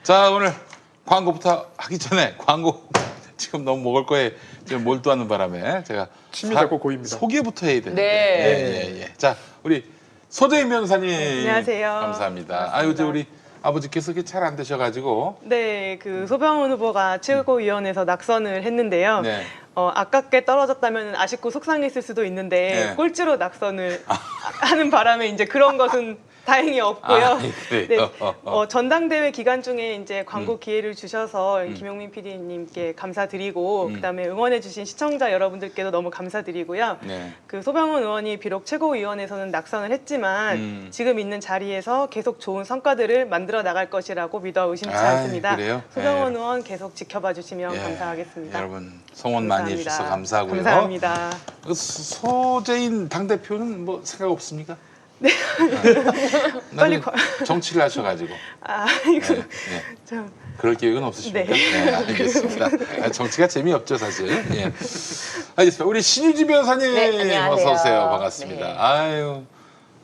자, 오늘 광고부터 하기 전에 광고 지금 너무 먹을 거에 지금 몰두하는 바람에 제가 침이 자꾸 고입니다. 소개부터 해야 되는데. 네. 예. 자, 우리 소재인 변호사님. 안녕하세요. 감사합니다. 반갑습니다. 아유, 저 우리 아버지께서 잘 안 되셔가지고. 네, 그 소병원 후보가 최고위원회에서 낙선을 했는데요. 네. 아깝게 떨어졌다면 아쉽고 속상했을 수도 있는데 네. 꼴찌로 낙선을 하는 바람에 이제 그런 것은 다행히 없고요. 아, 그래요? 네, 전당대회 기간 중에 이제 광고 기회를 주셔서 김용민 PD님께 감사드리고 그다음에 응원해주신 시청자 여러분들께도 너무 감사드리고요. 네. 그 소병원 의원이 비록 최고위원회에서는 낙선을 했지만 지금 있는 자리에서 계속 좋은 성과들을 만들어 나갈 것이라고 믿어 의심치 아이, 않습니다. 그래요? 소병원 네. 의원 계속 지켜봐 주시면 예. 감사하겠습니다. 여러분 성원 많이 감사합니다. 해주셔서 감사하고요. 감사합니다. 그 소재인 당대표는 뭐 생각 없습니까? 빨리 정치를 하셔가지고. 이거 네. 참. 그럴 계획은 없으십니까? 네. 알겠습니다. 정치가 재미없죠, 사실. 예. 알겠습니다. 우리 신유지 변호사님 네, 안녕하세요. 어서 오세요. 반갑습니다. 네. 아유,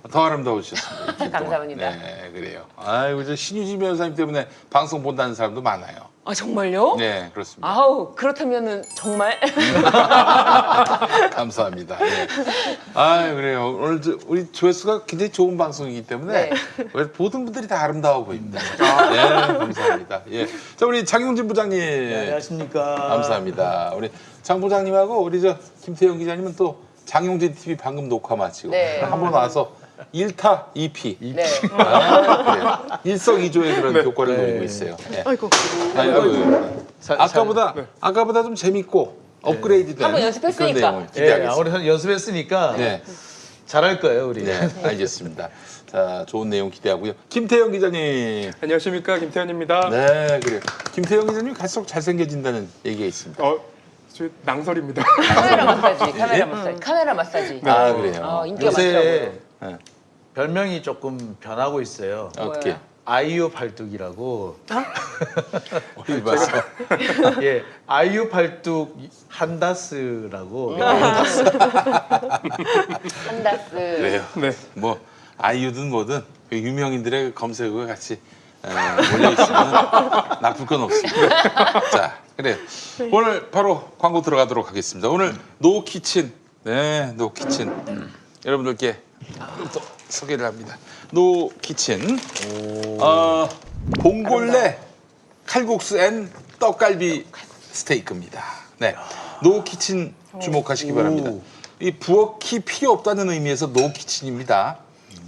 더 아름다우셨습니다. 이렇게 감사합니다. 네, 그래요. 아유, 저 신유지 변호사님 때문에 방송 본다는 사람도 많아요. 아 정말요? 네, 그렇습니다. 아우 그렇다면은 정말 감사합니다. 네. 아유, 그래요. 오늘 우리 조회수가 굉장히 좋은 방송이기 때문에 모든 분들이 다 아름다워 보입니다. 네, 감사합니다. 예. 자, 우리 장용진 부장님. 네, 안녕하십니까. 감사합니다. 우리 장 부장님하고 우리 저 김태형 기자님은 또 장용진 TV 방금 녹화 마치고 네. 한번 와서 1타 2피. 네. 아, 그래요. 일석이조의 그런 네. 효과를 네. 노리고 있어요. 예. 아이고. 아이고. 아까보다 좀 재밌고 업그레이드된 한번 연습했으니까. 그런 내용을 예, 기대하겠습니다. 우리 연습했으니까 네. 잘할 거예요, 우리. 네, 알겠습니다. 자, 좋은 내용 기대하고요. 김태형 기자님. 안녕하십니까, 김태현입니다. 네, 그래요. 김태형 기자님 갈수록 잘생겨진다는 얘기가 있습니다. 저 낭설입니다. 카메라 마사지, 카메라 마사지. 아, 그래요. 인기가 요새 많더라고요. 네. 별명이 조금 변하고 있어요. 어떻게? 뭐예요? 아이유 팔뚝이라고. 어디 봤어? 예, 아이유 팔뚝 한다스라고. 한다스. 그래요. 네. 뭐 아이유든 뭐든 그 유명인들의 검색어가 같이 몰려 있으면 나쁠 건 없습니다. 자, 그래요. 오늘 바로 광고 들어가도록 하겠습니다. 오늘 노키친, 네, 노키친 여러분들께 또 소개를 합니다. 노키친, 봉골레 칼국수 앤 떡갈비 스테이크입니다. 네, 노키친 주목하시기 바랍니다. 이 부엌이 필요 없다는 의미에서 노키친입니다.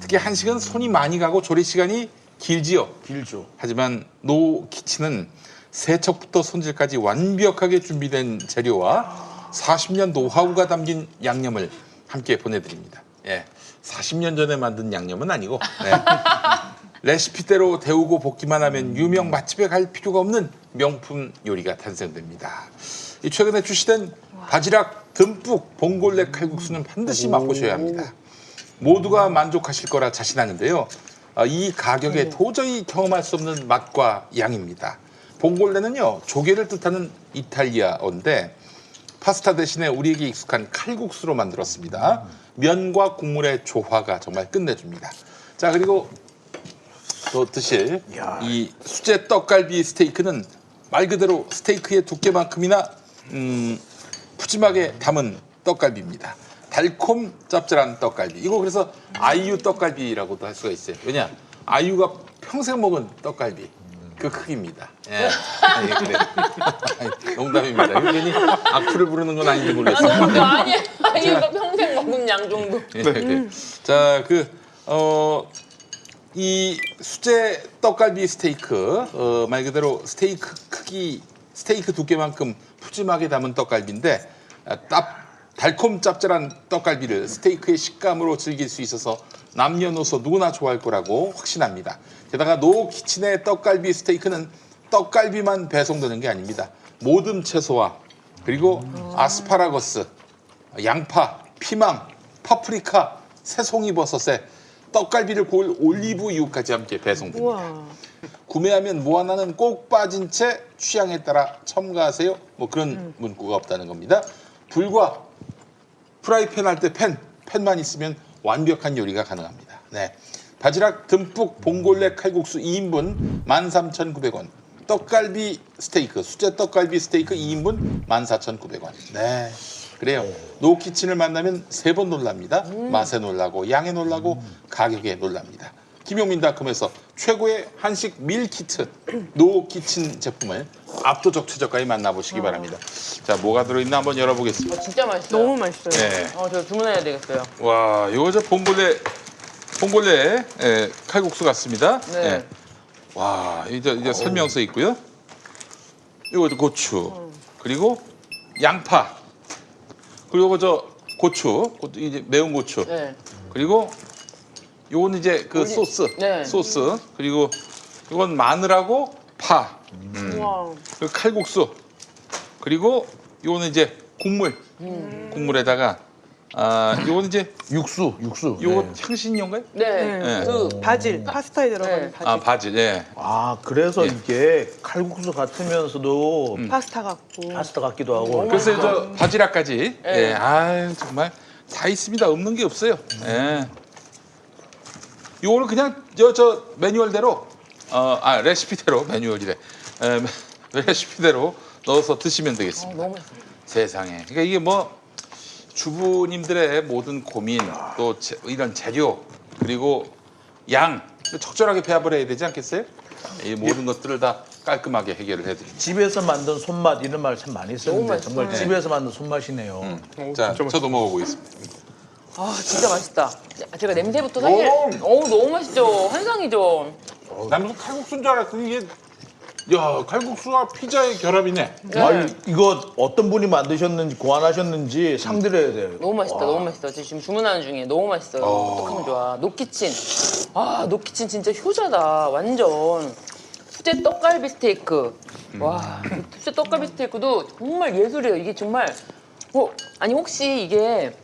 특히 한식은 손이 많이 가고 조리 시간이 길지요. 길죠. 하지만 노키친은 세척부터 손질까지 완벽하게 준비된 재료와 40년 노하우가 담긴 양념을 함께 보내드립니다. 예, 40년 전에 만든 양념은 아니고 네. 레시피대로 데우고 볶기만 하면 유명 맛집에 갈 필요가 없는 명품 요리가 탄생됩니다. 이 최근에 출시된 바지락 듬뿍 봉골레 칼국수는 반드시 맛보셔야 합니다. 모두가 만족하실 거라 자신하는데요. 이 가격에 도저히 경험할 수 없는 맛과 양입니다. 봉골레는요, 조개를 뜻하는 이탈리아어인데 파스타 대신에 우리에게 익숙한 칼국수로 만들었습니다. 면과 국물의 조화가 정말 끝내줍니다. 자, 그리고 또 드실 이 수제 떡갈비 스테이크는 말 그대로 스테이크의 두께만큼이나 푸짐하게 담은 떡갈비입니다. 달콤 짭짤한 떡갈비. 이거 그래서 아이유 떡갈비라고도 할 수가 있어요. 왜냐? 아이유가 평생 먹은 떡갈비. 그 크기입니다. 예. 그래. 농담입니다. 이거 괜히 악플을 부르는 건 아닌지 모르겠어요. 아니야. 이거 평생 먹은 양 정도. 네. 자, 이 수제 떡갈비 스테이크, 말 그대로 스테이크 크기, 스테이크 두께만큼 푸짐하게 담은 떡갈비인데, 달콤 짭짤한 떡갈비를 스테이크의 식감으로 즐길 수 있어서 남녀노소 누구나 좋아할 거라고 확신합니다. 게다가 노키친의 떡갈비 스테이크는 떡갈비만 배송되는 게 아닙니다. 모듬 채소와 그리고 아스파라거스, 양파, 피망, 파프리카, 새송이버섯에 떡갈비를 구울 올리브유까지 함께 배송됩니다. 우와. 구매하면 뭐 하나는 꼭 빠진 채 취향에 따라 첨가하세요. 뭐 그런 문구가 없다는 겁니다. 불과 프라이팬 할 때 팬만 있으면 완벽한 요리가 가능합니다. 네, 바지락 듬뿍 봉골레 칼국수 2인분 13,900원, 떡갈비 스테이크, 수제 떡갈비 스테이크 2인분 14,900원. 네. 그래요. 노키친을 만나면 3번 놀랍니다. 맛에 놀라고, 양에 놀라고, 가격에 놀랍니다. 김용민닷컴에서 최고의 한식 밀키트 노키친 제품을 압도적 최저가에 만나보시기 바랍니다. 자, 뭐가 들어있나 한번 열어보겠습니다. 진짜 맛있어요. 너무 맛있어요. 네. 저 주문해야 되겠어요. 와, 이거 저 봉골레 예, 칼국수 같습니다. 네. 예. 와, 이제 설명서 있고요. 이거 고추, 그리고 양파, 그리고 저 고추, 이제 매운 고추, 네. 그리고 요건 이제 그 올리- 소스, 네. 소스, 그리고 이건 마늘하고 파, 와. 그리고 칼국수, 그리고 요거는 이제 국물, 국물에다가 요건 이제 육수. 요거 네. 향신료인가요? 네. 네. 그 바질, 파스타에 들어가는 네. 바질. 바질, 예. 아 그래서 예. 이게 칼국수 같으면서도 파스타 같고. 파스타 같기도 하고. 그래서 저 바지락까지, 네. 예, 아유 정말 다 있습니다. 없는 게 없어요. 예. 요거는 그냥 저 매뉴얼대로, 레시피대로 매뉴얼이래. 레시피대로 넣어서 드시면 되겠습니다. 너무 맛있어요. 세상에. 그러니까 이게 뭐 주부님들의 모든 고민, 또 이런 재료, 그리고 양 적절하게 배합을 해야 되지 않겠어요? 이 모든 것들을 다 깔끔하게 해결을 해드립니다. 집에서 만든 손맛 이런 말 참 많이 쓰는데 너무 정말 맛있어요. 집에서 만든 손맛이네요. 자, 진짜 저도 먹어보겠습니다. 아 진짜 맛있다. 제가 냄새부터 사실 너무 맛있죠. 환상이죠. 난 무슨 칼국수인 줄 알았더니 이게 야 칼국수와 피자의 결합이네. 네. 아니 이거 어떤 분이 만드셨는지 고안하셨는지 상드려야 돼요. 너무 맛있다. 너무 맛있다. 지금 주문하는 중에 너무 맛있어요. 어떡하면 좋아. 노키친. 노키친 진짜 효자다. 완전. 수제 떡갈비 스테이크. 와, 수제 떡갈비 스테이크도 정말 예술이에요. 이게 정말 아니 혹시 이게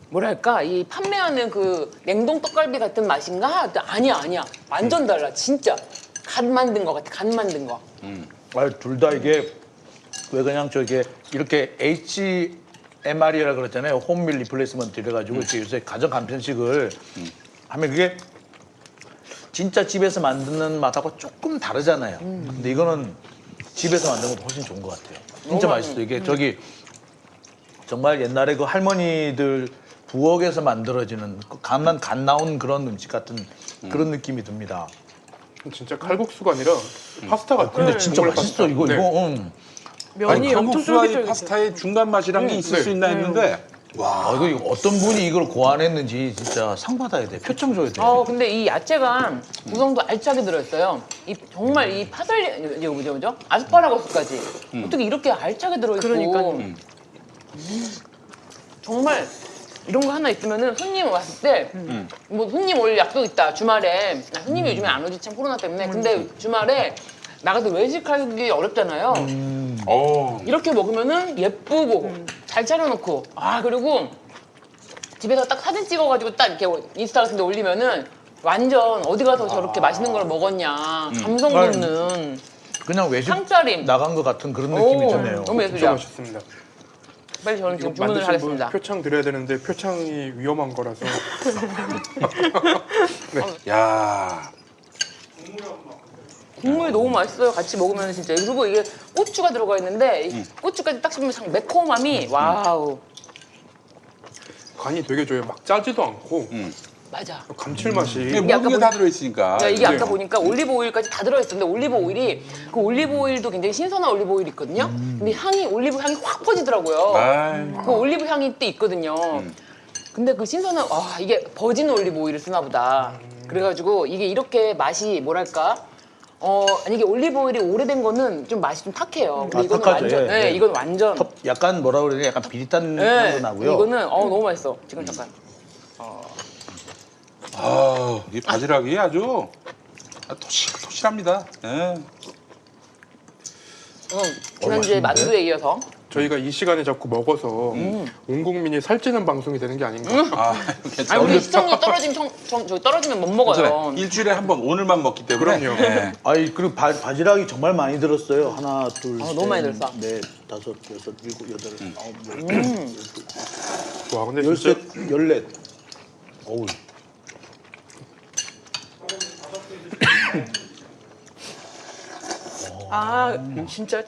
뭐랄까 이 판매하는 그 냉동 떡갈비 같은 맛인가? 아니야. 완전 달라. 진짜. 간 만든 거 같아. 간 만든 거. 둘 다 이게 왜 그냥 저게 이렇게 HMR이라 그랬잖아요. 홈밀 리플레이스먼트 이래가지고 이렇게 요새 가정 간편식을 하면 그게 진짜 집에서 만드는 맛하고 조금 다르잖아요. 근데 이거는 집에서 만드는 것도 훨씬 좋은 것 같아요. 진짜 너무 맛있어요. 이게 저기 정말 옛날에 그 할머니들 부엌에서 만들어지는 그 간 나온 그런 음식 같은 그런 느낌이 듭니다. 진짜 칼국수가 아니라 파스타 같아요. 근데 진짜 몽골 맛있어 파스타. 이거 네. 이거. 면이 엄청 칼국수와 이 쫄깃쫄깃해요. 파스타의 중간 맛이란 게 있을 네. 수 있나 했는데 이거 어떤 분이 이걸 고안했는지 진짜 상 받아야 돼. 표창 줘야 돼. 근데 이 야채가 구성도 알차게 들어있어요. 정말 이 파슬리, 이거 뭐죠? 아스파라거스까지. 어떻게 이렇게 알차게 들어있고. 그러니까요. 정말 이런 거 하나 있으면은 손님 왔을 때, 뭐 손님 올 약속 있다, 주말에. 손님이 요즘에 안 오지, 참 코로나 때문에. 근데 주말에 나가서 외식하기 어렵잖아요. 이렇게 먹으면은 예쁘고 잘 차려놓고 그리고 집에서 딱 사진 찍어가지고 딱 이렇게 인스타 같은 데 올리면은 완전 어디 가서 저렇게 맛있는 걸 먹었냐 감성 돋는 그냥 외식 상차림. 나간 것 같은 그런 느낌이 드네요. 너무 진짜 예술이야. 맛있습니다. 빨리 저는 이거 지금 주문을 만드신 분 하겠습니다. 표창 드려야 되는데 표창이 위험한 거라서 야 국물이 너무 맛있어요. 같이 먹으면 진짜. 그리고 이게 고추가 들어가 있는데 이 고추까지 딱 씹으면 참 매콤함이 와우. 간이 되게 좋아요. 막 짜지도 않고 맞아. 감칠맛이 이게 아까 모든 게 다 들어있으니까. 야, 이게 네. 아까 보니까 올리브 오일까지 다 들어있었는데 올리브 오일이 그 올리브 오일도 굉장히 신선한 올리브 오일이 있거든요. 근데 올리브 향이 확 퍼지더라고요. 아이, 그 올리브 향이 또 있거든요. 근데 그 신선한 이게 버진 올리브 오일을 쓰나 보다. 그래가지고 이게 이렇게 맛이 뭐랄까 아니 이게 올리브 오일이 오래된 거는 좀 맛이 좀 탁해요. 근데 이거는 탁하죠. 완전 예, 예. 이건 완전 약간 뭐라 그러냐, 약간 비릿한 향도 나고요. 이거는 너무 맛있어. 지금 잠깐. 이 바지락이 아주 토실토실합니다. 예. 지난주에 만두에 이어서 저희가 이 시간에 자꾸 먹어서 온 국민이 살찌는 방송이 되는 게 아닌가. 아니 괜찮아요. 우리 시청률 떨어지면 못 먹어요. 괜찮아요. 일주일에 한 번 오늘만 먹기 때문에. 그럼요. 예. 그리고 바지락이 정말 많이 들었어요. 하나, 둘, 셋, 너무 많이 들었어. 넷, 다섯, 여섯, 일곱, 여덟, 아홉, 열, 와 근데 열셋, 진짜 열넷. 어우. 아 진짜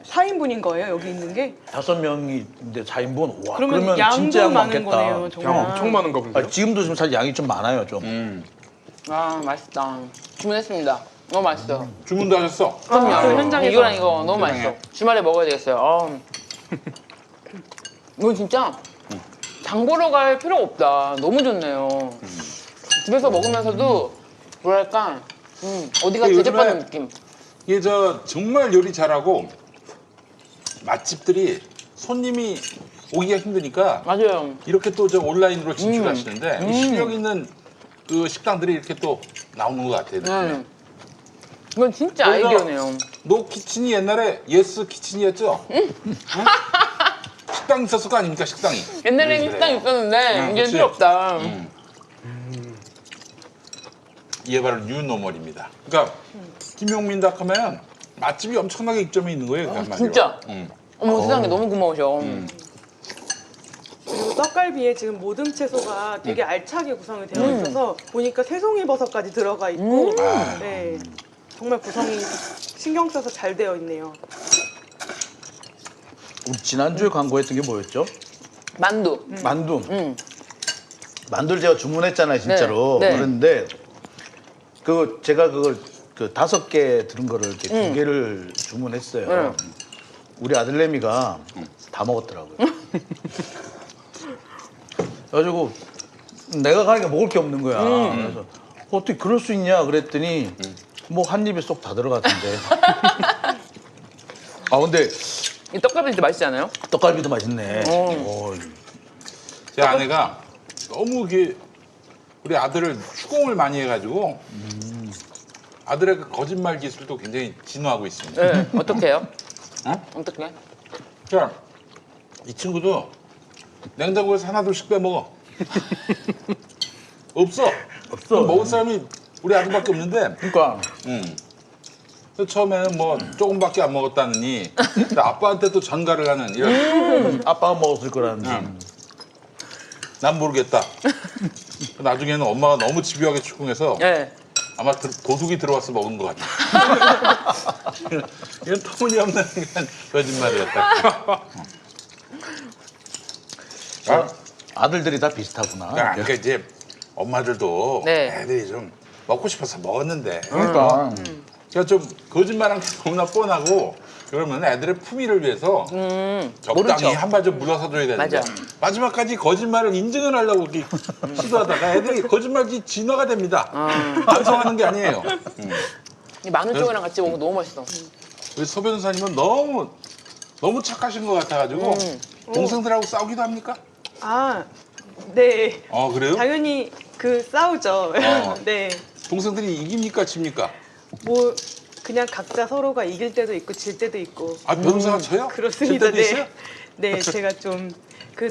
4인분인 거예요 여기 있는 게? 5명인데 4인분. 와, 그러면 그러면 양도 진짜 양 많은 많겠다. 거네요 양 정말. 엄청 많은가 본데요? 아, 지금도 지금 사실 양이 좀 많아요, 좀. 아 맛있다. 주문했습니다. 너무 맛있어요. 주문도 하셨어? 그럼요. 아, 그 현장에서. 이거랑 이거 너무 맛있어. 주말에 먹어야 되겠어요. 이건 진짜 장 보러 갈 필요가 없다. 너무 좋네요. 집에서 먹으면서도 뭐랄까 어디가 요즘에 대접받는 느낌. 이게 정말 요리 잘하고 맛집들이 손님이 오기가 힘드니까 맞아요. 이렇게 또 온라인으로 진출하시는데 실력 있는 그 식당들이 이렇게 또 나오는 것 같아요. 느낌에. 이건 진짜 그래서 아이디어네요. 노 키친이 옛날에 예스 키친이었죠? 응? 식당 있었을 거 아닙니까, 식당이? 옛날에는 그래. 식당 있었는데 이제는 그치. 필요 없다. 이게 바로 뉴노멀입니다. 그러니까 김용민 닭하면 맛집이 엄청나게 입점해 있는 거예요. 그 한마디로. 진짜? 응. 어머 세상에 너무 고마우셔. 그리고 떡갈비에 지금 모듬 채소가 되게 알차게 구성이 되어 있어서 보니까 새송이버섯까지 들어가 있고 네, 정말 구성이 신경 써서 잘 되어 있네요. 우리 지난주에 광고했던 게 뭐였죠? 만두. 만두. 만두를 제가 주문했잖아요, 진짜로. 네. 그런데 제가 그걸 5개 들은 거를 이렇게 2개를 주문했어요. 네. 우리 아들내미가 다 먹었더라고요. 그래가지고 내가 가니까 먹을 게 없는 거야. 그래서 어떻게 그럴 수 있냐 그랬더니 뭐 한 입에 쏙 다 들어갔던데. 아 근데 이 떡갈비 진짜 맛있지 않아요? 떡갈비도 맛있네. 오, 제 아내가 너무 우리 아들을 추궁을 많이 해가지고 아들의 그 거짓말 기술도 굉장히 진화하고 있습니다. 네. 어떻게 해요? 어? 어떻게? 자, 이 친구도 냉장고에서 하나둘씩 빼먹어. 없어. 먹을 사람이 우리 아들밖에 없는데. 그러니까 그래서 처음에는 뭐 조금밖에 안 먹었다느니 근데 아빠한테 또 전가를 하는 이런. 아빠가 먹었을 거라는. 난 모르겠다. 나중에는 엄마가 너무 집요하게 추궁해서 네. 아마 도둑이 들어와서 먹은 것 같아. 이런 터무니없는 거짓말이었다. 아들들이 다 비슷하구나. 그러니까 이제 엄마들도 네. 애들이 좀 먹고 싶어서 먹었는데 그러니까 그러니까 좀 거짓말한 게 너무나 뻔하고 그러면 애들의 품위를 위해서 모른 적당히 척. 한 발 좀 물러서 줘야 되는데 맞아. 마지막까지 거짓말을 인증을 하려고 이렇게 시도하다가 애들이 거짓말이 진화가 됩니다. 완성하는 게 아니에요. 이 마늘 쪽이랑 같이 먹으면 너무 맛있어. 우리 서 변호사님은 너무 착하신 것 같아가지고 동생들하고 싸우기도 합니까? 아, 네. 그래요? 당연히 싸우죠. 네. 동생들이 이깁니까 집니까? 뭐 그냥 각자 서로가 이길 때도 있고 질 때도 있고. 아 변호사가 쳐요? 그렇습니다. 질 때도 있어요? 네. 네, 제가 좀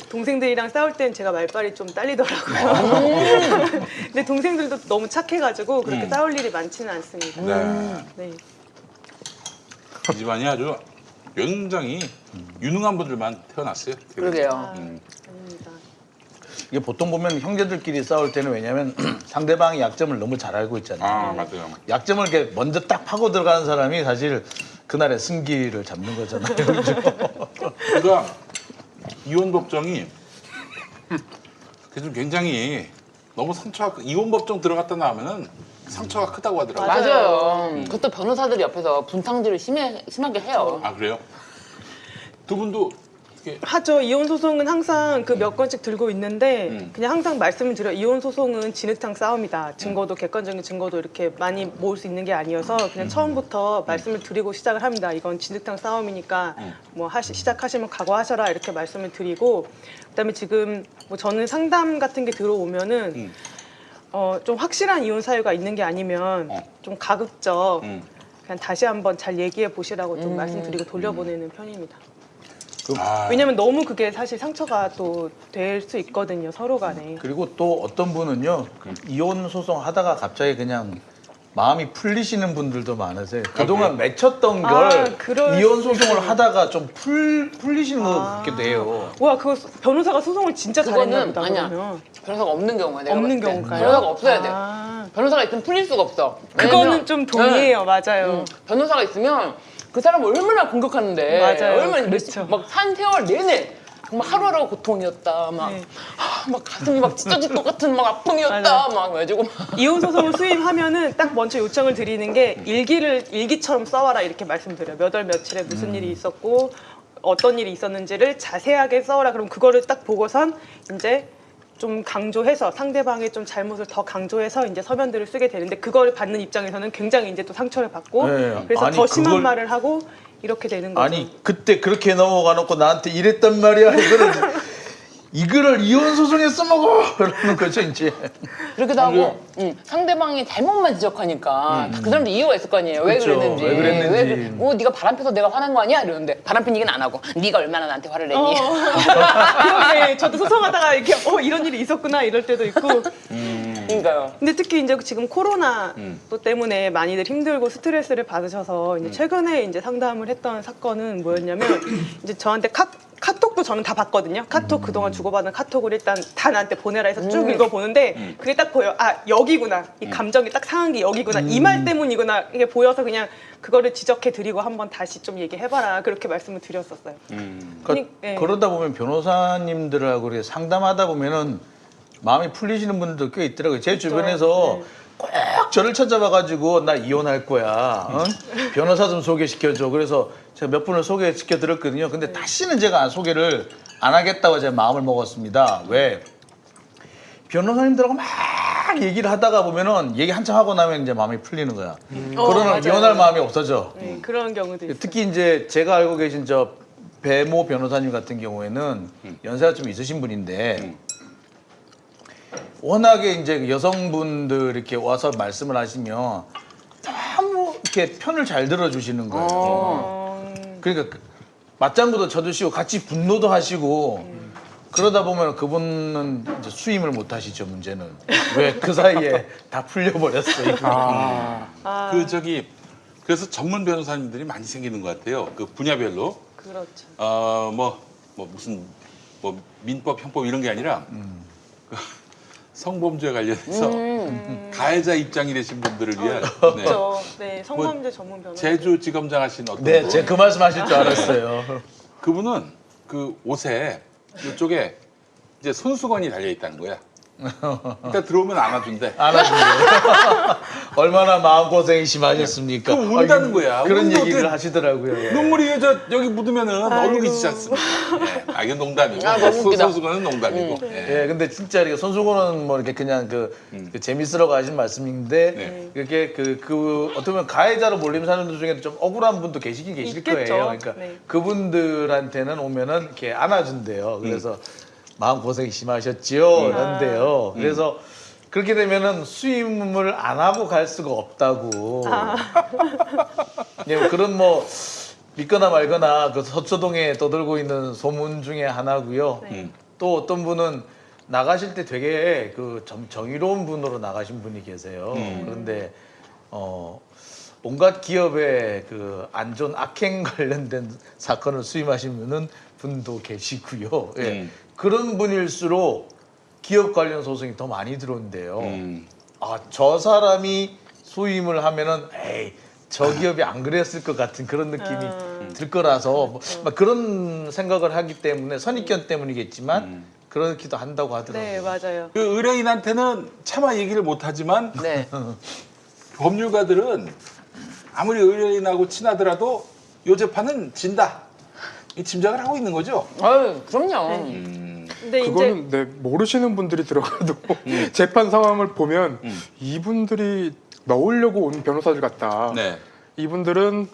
동생들이랑 싸울 땐 제가 말빨이 좀 딸리더라고요. 근데 동생들도 너무 착해가지고 그렇게 싸울 일이 많지는 않습니다. 네. 네. 이 집안이 아주 굉장히 유능한 분들만 태어났어요. 그러게요. 아닙니다. 이게 보통 보면 형제들끼리 싸울 때는 왜냐면 상대방이 약점을 너무 잘 알고 있잖아요. 맞아요. 약점을 이렇게 먼저 딱 파고 들어가는 사람이 사실 그날의 승기를 잡는 거잖아요. 그죠? 그러니까 이혼 법정이 그래서 굉장히 너무 이혼 법정 들어갔다 나오면은 상처가 크다고 하더라고요. 맞아요. 그것도 변호사들이 옆에서 분탕질을 심하게 해요. 아 그래요? 두 분도 이렇게 하죠. 이혼 소송은 항상 몇 건씩 들고 있는데 그냥 항상 말씀을 드려 이혼 소송은 진흙탕 싸움이다. 증거도 객관적인 증거도 이렇게 많이 모을 수 있는 게 아니어서 그냥 처음부터 말씀을 드리고 시작을 합니다. 이건 진흙탕 싸움이니까 뭐 시작하시면 각오하셔라 이렇게 말씀을 드리고 그다음에 지금 뭐 저는 상담 같은 게 들어오면은 좀 확실한 이혼 사유가 있는 게 아니면 좀 가급적 그냥 다시 한번 잘 얘기해 보시라고 좀 말씀드리고 돌려보내는 편입니다. 왜냐면 너무 그게 사실 상처가 또 될 수 있거든요, 서로 간에. 그리고 또 어떤 분은요 이혼 소송 하다가 갑자기 그냥 마음이 풀리시는 분들도 많으세요. 그동안 맺혔던 걸 그럴 이혼 수 소송을 있겠네요. 하다가 좀 풀리시는 것 같기도 해요. 와, 그거 변호사가 소송을 진짜 잘했나 그거는 보다. 아니야. 그러면. 변호사가 없는 경우야. 내가 없는 봤을 때. 경우가요? 변호사가 없어야 돼. 아, 변호사가 있으면 풀릴 수가 없어. 그거는 왜냐면- 좀 동의해요, 맞아요. 변호사가 있으면 그 사람 얼마나 공격하는데 맞아요. 얼마나 그렇죠. 막 산 세월 내내 정말 하루하루가 고통이었다 막, 네. 막 가슴이 막 찢어질 것 같은 막 아픔이었다 맞아요. 막 그래가지고 이혼 소송을 수임하면은 딱 먼저 요청을 드리는 게 일기처럼 써와라 이렇게 말씀드려요. 몇 월 며칠에 무슨 일이 있었고 어떤 일이 있었는지를 자세하게 써와라. 그럼 그거를 딱 보고선 이제 좀 강조해서 상대방의 좀 잘못을 더 강조해서 이제 서면들을 쓰게 되는데 그거를 받는 입장에서는 굉장히 이제 또 상처를 받고 네. 그래서 아니, 더 심한 그걸- 말을 하고 이렇게 되는 거죠. 아니 그때 그렇게 넘어가 놓고 나한테 이랬단 말이야. 이거를 이혼 소송에 써먹어 그러는 거죠 이제. 그렇기도 하고 상대방이 잘못만 지적하니까 그 사람도 이유가 있을 거 아니에요. 왜 그쵸. 그랬는지. 왜 그랬는지. 네가 바람 펴서 내가 화난 거 아니야? 이러는데 바람 핀 얘기는 안 하고 네가 얼마나 나한테 화를 내니? 그렇게 저도 소송하다가 이렇게 이런 일이 있었구나 이럴 때도 있고. 그러니까요. 근데 특히 이제 지금 코로나 또 때문에 많이들 힘들고 스트레스를 받으셔서 이제 최근에 이제 상담을 했던 사건은 뭐였냐면 이제 저한테 카톡도 저는 다 봤거든요. 카톡 그동안 주고받은 카톡을 일단 다 나한테 보내라 해서 쭉 읽어보는데 그게 딱 보여. 아 여기구나. 이 감정이 딱 상한 게 여기구나. 이 말 때문이구나. 이게 보여서 그냥 그거를 지적해 드리고 한번 다시 좀 얘기해봐라. 그렇게 말씀을 드렸었어요. 그러니까 예. 그러다 보면 변호사님들하고 이렇게 상담하다 보면은 마음이 풀리시는 분들도 꽤 있더라고요. 제 주변에서 꼭 저를 찾아와가지고 나 이혼할 거야. 어? 변호사 좀 소개시켜줘. 그래서 제가 몇 분을 소개시켜 드렸거든요. 근데 다시는 제가 소개를 안 하겠다고 제가 마음을 먹었습니다. 왜? 변호사님들하고 막 얘기를 하다가 보면은 얘기 한참 하고 나면 이제 마음이 풀리는 거야. 그러나 맞아요. 이혼할 마음이 없어져. 네, 그런 경우도 있어요. 특히 이제 제가 알고 계신 저 배모 변호사님 같은 경우에는 연세가 좀 있으신 분인데 워낙에 이제 여성분들 이렇게 와서 말씀을 하시면 너무 이렇게 편을 잘 들어주시는 거예요. 그러니까 맞장구도 쳐주시고 같이 분노도 하시고 그러다 보면 그분은 이제 수임을 못 하시죠. 문제는 왜 그 사이에 다 풀려버렸어요. 그래서 전문 변호사님들이 많이 생기는 것 같아요. 그 분야별로 그렇죠. 무슨 민법, 형법 이런 게 아니라 그 성범죄에 관련해서 가해자 입장이 되신 분들을 위한 네. 그렇죠. 네, 성범죄 전문 변호사. 제주지검장 하신 어떤 네, 분 제가 그 말씀하실 줄 알았어요. 그분은 그 옷에 이쪽에 이제 손수건이 달려 있다는 거야. 그러니까 들어오면 안아준대. 안아주세요. 얼마나 마음고생이 심하셨습니까? 그럼 운다는 거야. 그런 운도 얘기를 어떻게- 하시더라고요. 예. 눈물이 여기 묻으면은 얼룩이지 않습니까? 예. 이건 농담이고 너무 웃기다. 손수건은 농담이고. 예. 예, 근데 진짜 이렇게 손수건은 뭐 이렇게 그냥 그 재밌으라고 하신 말씀인데 네. 이렇게 그 어떻게 보면 가해자로 몰린 사람들 중에도 좀 억울한 분도 계시긴 계실 있겠죠. 거예요. 그러니까 네. 그분들한테는 오면은 이렇게 안아준대요. 그래서 마음 고생이 심하셨지요. 이런데요. 그래서 그렇게 되면은 수임을 안 하고 갈 수가 없다고. 예, 그런 뭐 믿거나 말거나 그 서초동에 떠돌고 있는 소문 중에 하나고요. 또 어떤 분은 나가실 때 되게 그 정의로운 분으로 나가신 분이 계세요. 그런데 온갖 기업의 그 안전 악행 관련된 사건을 수임하시는 분도 계시고요. 예. 그런 분일수록 기업 관련 소송이 더 많이 들어온대요. 아, 저 사람이 수임을 하면은 에이, 저 기업이 안 그랬을 것 같은 그런 느낌이 들 거라서 막 그런 생각을 하기 때문에 선입견 때문이겠지만 그렇기도 한다고 하더라고요. 네, 맞아요. 그 의뢰인한테는 차마 얘기를 못 하지만 네. 법률가들은 아무리 의뢰인하고 친하더라도 요 재판은 진다. 이 짐작을 하고 있는 거죠. 아유, 그럼요. 근데 이제 그거는 네, 모르시는 분들이 들어가도 재판 상황을 보면 이분들이 넣으려고 온 변호사들 같다. 네. 이분들은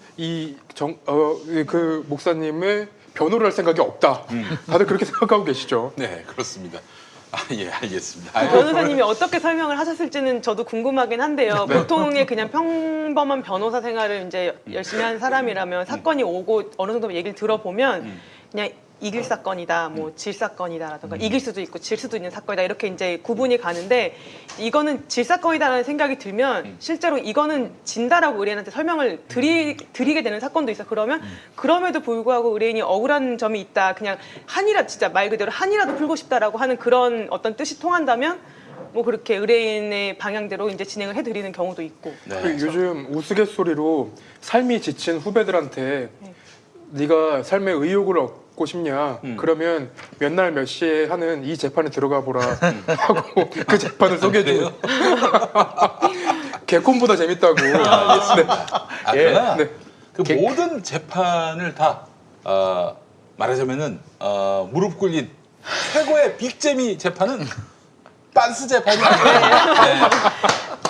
그 목사님의 변호를 할 생각이 없다. 다들 그렇게 생각하고 계시죠. 네, 그렇습니다. 예, 알겠습니다. 변호사님이 어떻게 설명을 하셨을지는 저도 궁금하긴 한데요. 보통의 그냥 평범한 변호사 생활을 이제 열심히 한 사람이라면 사건이 오고 어느 정도 얘기를 들어보면 그냥 이길 사건이다, 뭐 질 사건이다라든가 이길 수도 있고 질 수도 있는 사건이다 이렇게 이제 구분이 가는데 이거는 질 사건이다라는 생각이 들면 실제로 이거는 진다라고 의뢰인한테 설명을 드리게 되는 사건도 있어. 그러면 그럼에도 불구하고 의뢰인이 억울한 점이 있다, 그냥 한이라도 진짜 말 그대로 한이라도 풀고 싶다라고 하는 그런 어떤 뜻이 통한다면 뭐 그렇게 의뢰인의 방향대로 이제 진행을 해드리는 경우도 있고. 네. 그 요즘 우스갯소리로 삶이 지친 후배들한테 네가 삶의 의욕을 얻고 싶냐? 그러면 몇 날 몇 시에 하는 이 재판에 들어가 보라 하고 그 재판을 소개해줘요. 개콘보다 재밌다고. 네. 그러나 네. 그 모든 재판을 다 말하자면은 무릎 꿇린 최고의 빅재미 재판은 빤스 재판이 아니에요.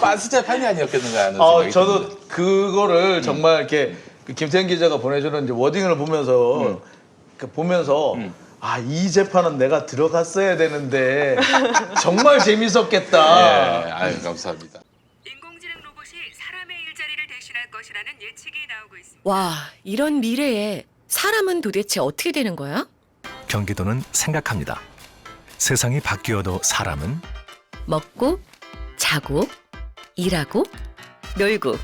빤스 재판이 아니었겠는가 하는 생각이 저도 듭니다. 그거를 정말 이렇게 그 김태현 기자가 보내주는 이제 워딩을 보면서 이 재판은 내가 들어갔어야 되는데 정말 재밌었겠다. 예, 아유 감사합니다. 인공지능 로봇이 사람의 일자리를 대신할 것이라는 예측이 나오고 있습니다. 와, 이런 미래에 사람은 도대체 어떻게 되는 거야? 경기도는 생각합니다. 세상이 바뀌어도 사람은 먹고, 자고, 일하고, 놀고,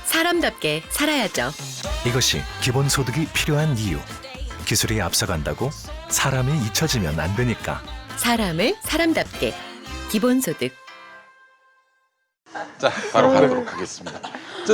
사람답게 살아야죠. 이것이 기본소득이 필요한 이유. 기술이 앞서간다고 사람이 잊혀지면 안 되니까. 사람을 사람답게. 기본소득. 자 바로 가도록 하겠습니다.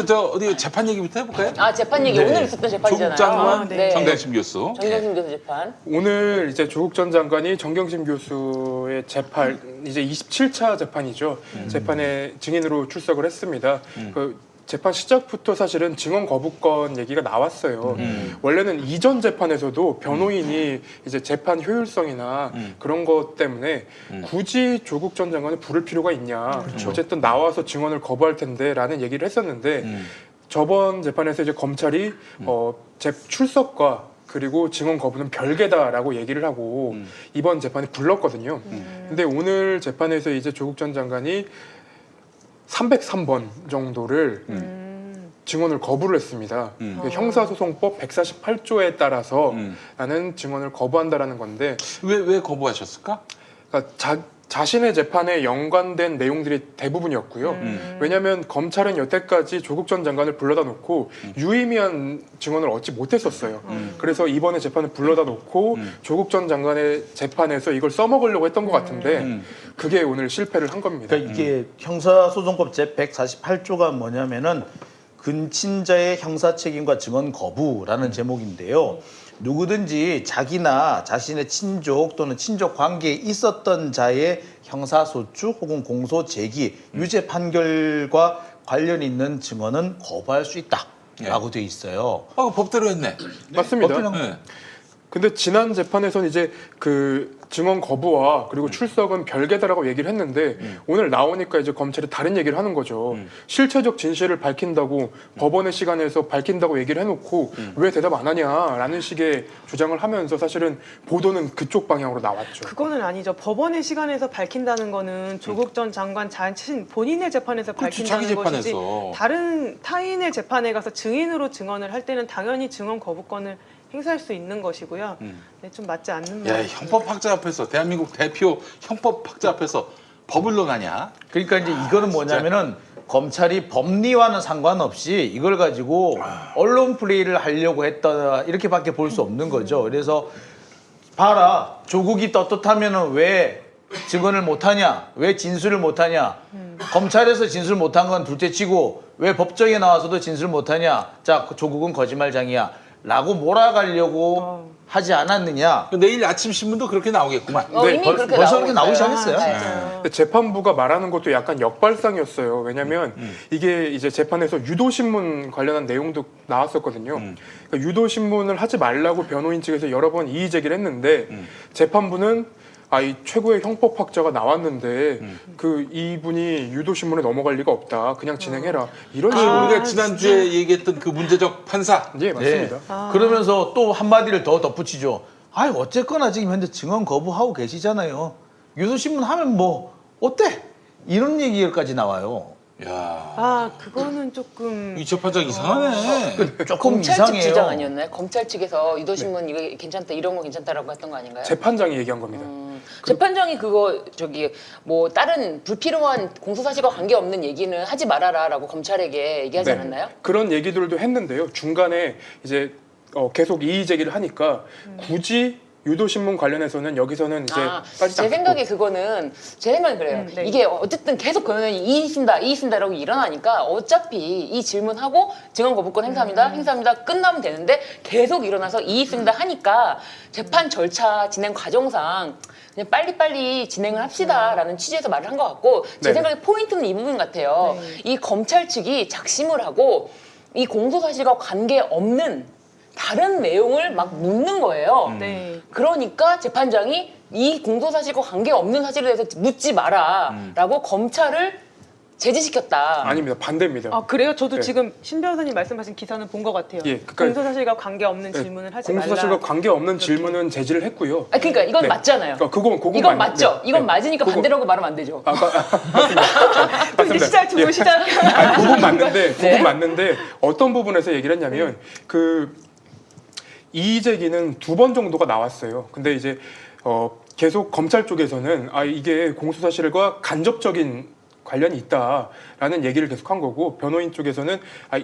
저 어디 재판 얘기부터 해볼까요? 재판 얘기 오늘 있었던 재판이잖아요. 조국 장관, 네. 정경심 교수. 정경심 교수 재판. 오늘 이제 조국 전 장관이 정경심 교수의 재판 이제 27차 재판이죠. 재판에 증인으로 출석을 했습니다. 그 재판 시작부터 사실은 증언 거부권 얘기가 나왔어요. 원래는 이전 재판에서도 변호인이 이제 재판 효율성이나 그런 것 때문에 굳이 조국 전 장관을 부를 필요가 있냐. 어쨌든 나와서 증언을 거부할 텐데라는 얘기를 했었는데 저번 재판에서 이제 검찰이 출석과 그리고 증언 거부는 별개다라고 얘기를 하고 이번 재판에 불렀거든요. 근데 오늘 재판에서 이제 조국 전 장관이 303번 정도를 증언을 거부를 했습니다. 형사소송법 148조에 따라서 나는 증언을 거부한다라는 건데 왜 거부하셨을까? 그러니까 자신의 재판에 연관된 내용들이 대부분이었고요. 왜냐하면 검찰은 여태까지 조국 전 장관을 불러다 놓고 유의미한 증언을 얻지 못했었어요. 그래서 이번에 재판을 불러다 놓고 조국 전 장관의 재판에서 이걸 써먹으려고 했던 것 같은데 그게 오늘 실패를 한 겁니다. 그러니까 이게 형사소송법 제 148조가 뭐냐면은 근친자의 형사 책임과 증언 거부라는 제목인데요. 누구든지 자기나 자신의 친족 또는 친족 관계에 있었던 자의 형사소추 혹은 공소 제기, 유죄 판결과 관련 있는 증언은 거부할 수 있다라고 돼 있어요. 법대로 했네. 맞습니다. 법대로 네. 근데 지난 재판에서는 이제 그 증언 거부와 그리고 출석은 별개다라고 얘기를 했는데 오늘 나오니까 이제 검찰이 다른 얘기를 하는 거죠. 실체적 진실을 밝힌다고 법원의 시간에서 밝힌다고 얘기를 해놓고 왜 대답 안 하냐라는 식의 주장을 하면서 사실은 보도는 그쪽 방향으로 나왔죠. 그거는 아니죠. 법원의 시간에서 밝힌다는 거는 조국 전 장관 자신 본인의 재판에서 그렇지, 밝힌다는 자기 것이지 재판에서. 다른 타인의 재판에 가서 증인으로 증언을 할 때는 당연히 증언 거부권을 행사할 수 있는 것이고요. 네, 좀 맞지 않는 야, 말이죠. 형법학자 앞에서 대한민국 대표 형법학자 앞에서 법을 논하냐? 그러니까 이제 이거는 뭐냐면은 검찰이 법리와는 상관없이 이걸 가지고 언론 플레이를 하려고 했다 이렇게밖에 볼 수 없는 거죠. 그래서 봐라, 조국이 떳떳하면은 왜 증언을 못하냐, 왜 진술을 못하냐, 검찰에서 진술 못한 건 둘째치고 왜 법정에 나와서도 진술 못하냐, 자 조국은 거짓말장이야 라고 몰아가려고 하지 않았느냐. 내일 아침 신문도 그렇게 나오겠구만. 네, 이미 그렇게 벌써 나오고 그렇게 나오기 있어요. 시작했어요. 네. 근데 재판부가 말하는 것도 약간 역발상이었어요. 왜냐하면 이게 이제 재판에서 유도신문 관련한 내용도 나왔었거든요. 그러니까 유도신문을 하지 말라고 변호인 측에서 여러 번 이의 제기를 했는데 재판부는 이 최고의 형법학자가 나왔는데 그 이분이 유도신문에 넘어갈 리가 없다. 그냥 진행해라. 이런 식으로. 우리가 지난주에 얘기했던 그 문제적 판사. 예, 맞습니다. 그러면서 또 한마디를 더 덧붙이죠. 어쨌거나 지금 현재 증언 거부하고 계시잖아요. 유도신문 하면 뭐 어때? 이런 얘기까지 나와요. 야, 그거는 조금 이 재판장 이상하네. 조금 검찰 측 이상해요. 주장 아니었나요? 검찰 측에서 유도신문 이거 괜찮다 이런 거 괜찮다라고 했던 거 아닌가요? 재판장이 얘기한 겁니다. 재판장이 그거 뭐 다른 불필요한 공소사실과 관계없는 얘기는 하지 말아라라고 검찰에게 얘기하지 않았나요? 그런 얘기들도 했는데요. 중간에 이제 계속 이의 제기를 하니까 굳이 유도신문 관련해서는 여기서는 이제 따지지 제 않고 생각에 그거는 제 생각이 그래요. 네. 이게 어쨌든 계속 그러면 이 있습니다라고 일어나니까 어차피 이 질문하고 증언 거부권 행사합니다 끝나면 되는데 계속 일어나서 이 있습니다 하니까 재판 절차 진행 과정상 그냥 빨리빨리 진행을 합시다라는 취지에서 말을 한 것 같고 제 네네. 생각에 포인트는 이 부분 같아요. 이 검찰 측이 작심을 하고 이 공소사실과 관계없는 다른 내용을 막 묻는 거예요. 네. 그러니까 재판장이 이 공소사실과 관계없는 사실에 대해서 묻지 마라라고 검찰을 제지시켰다. 아닙니다. 반대입니다. 아 그래요? 저도 네. 지금 신 변호사님 말씀하신 기사는 본 것 같아요. 예, 그러니까- 공소사실과 관계없는 질문을 하지 말라. 공소사실과 관계없는 질문은 제지를 했고요. 아니, 그러니까 이건 네. 맞잖아요. 그러니까 그건 이건 맞- 맞죠. 네. 이건 네. 맞으니까 그거- 반대라고 말하면 안 되죠. 또 이제 시작 두고 시작. 그건 맞는데 네. 그건 맞는데 어떤 부분에서 얘기를 했냐면 그 이의 제기는 2번 정도가 나왔어요. 근데 이제 계속 검찰 쪽에서는 이게 공소사실과 간접적인 관련이 있다라는 얘기를 계속한 거고 변호인 쪽에서는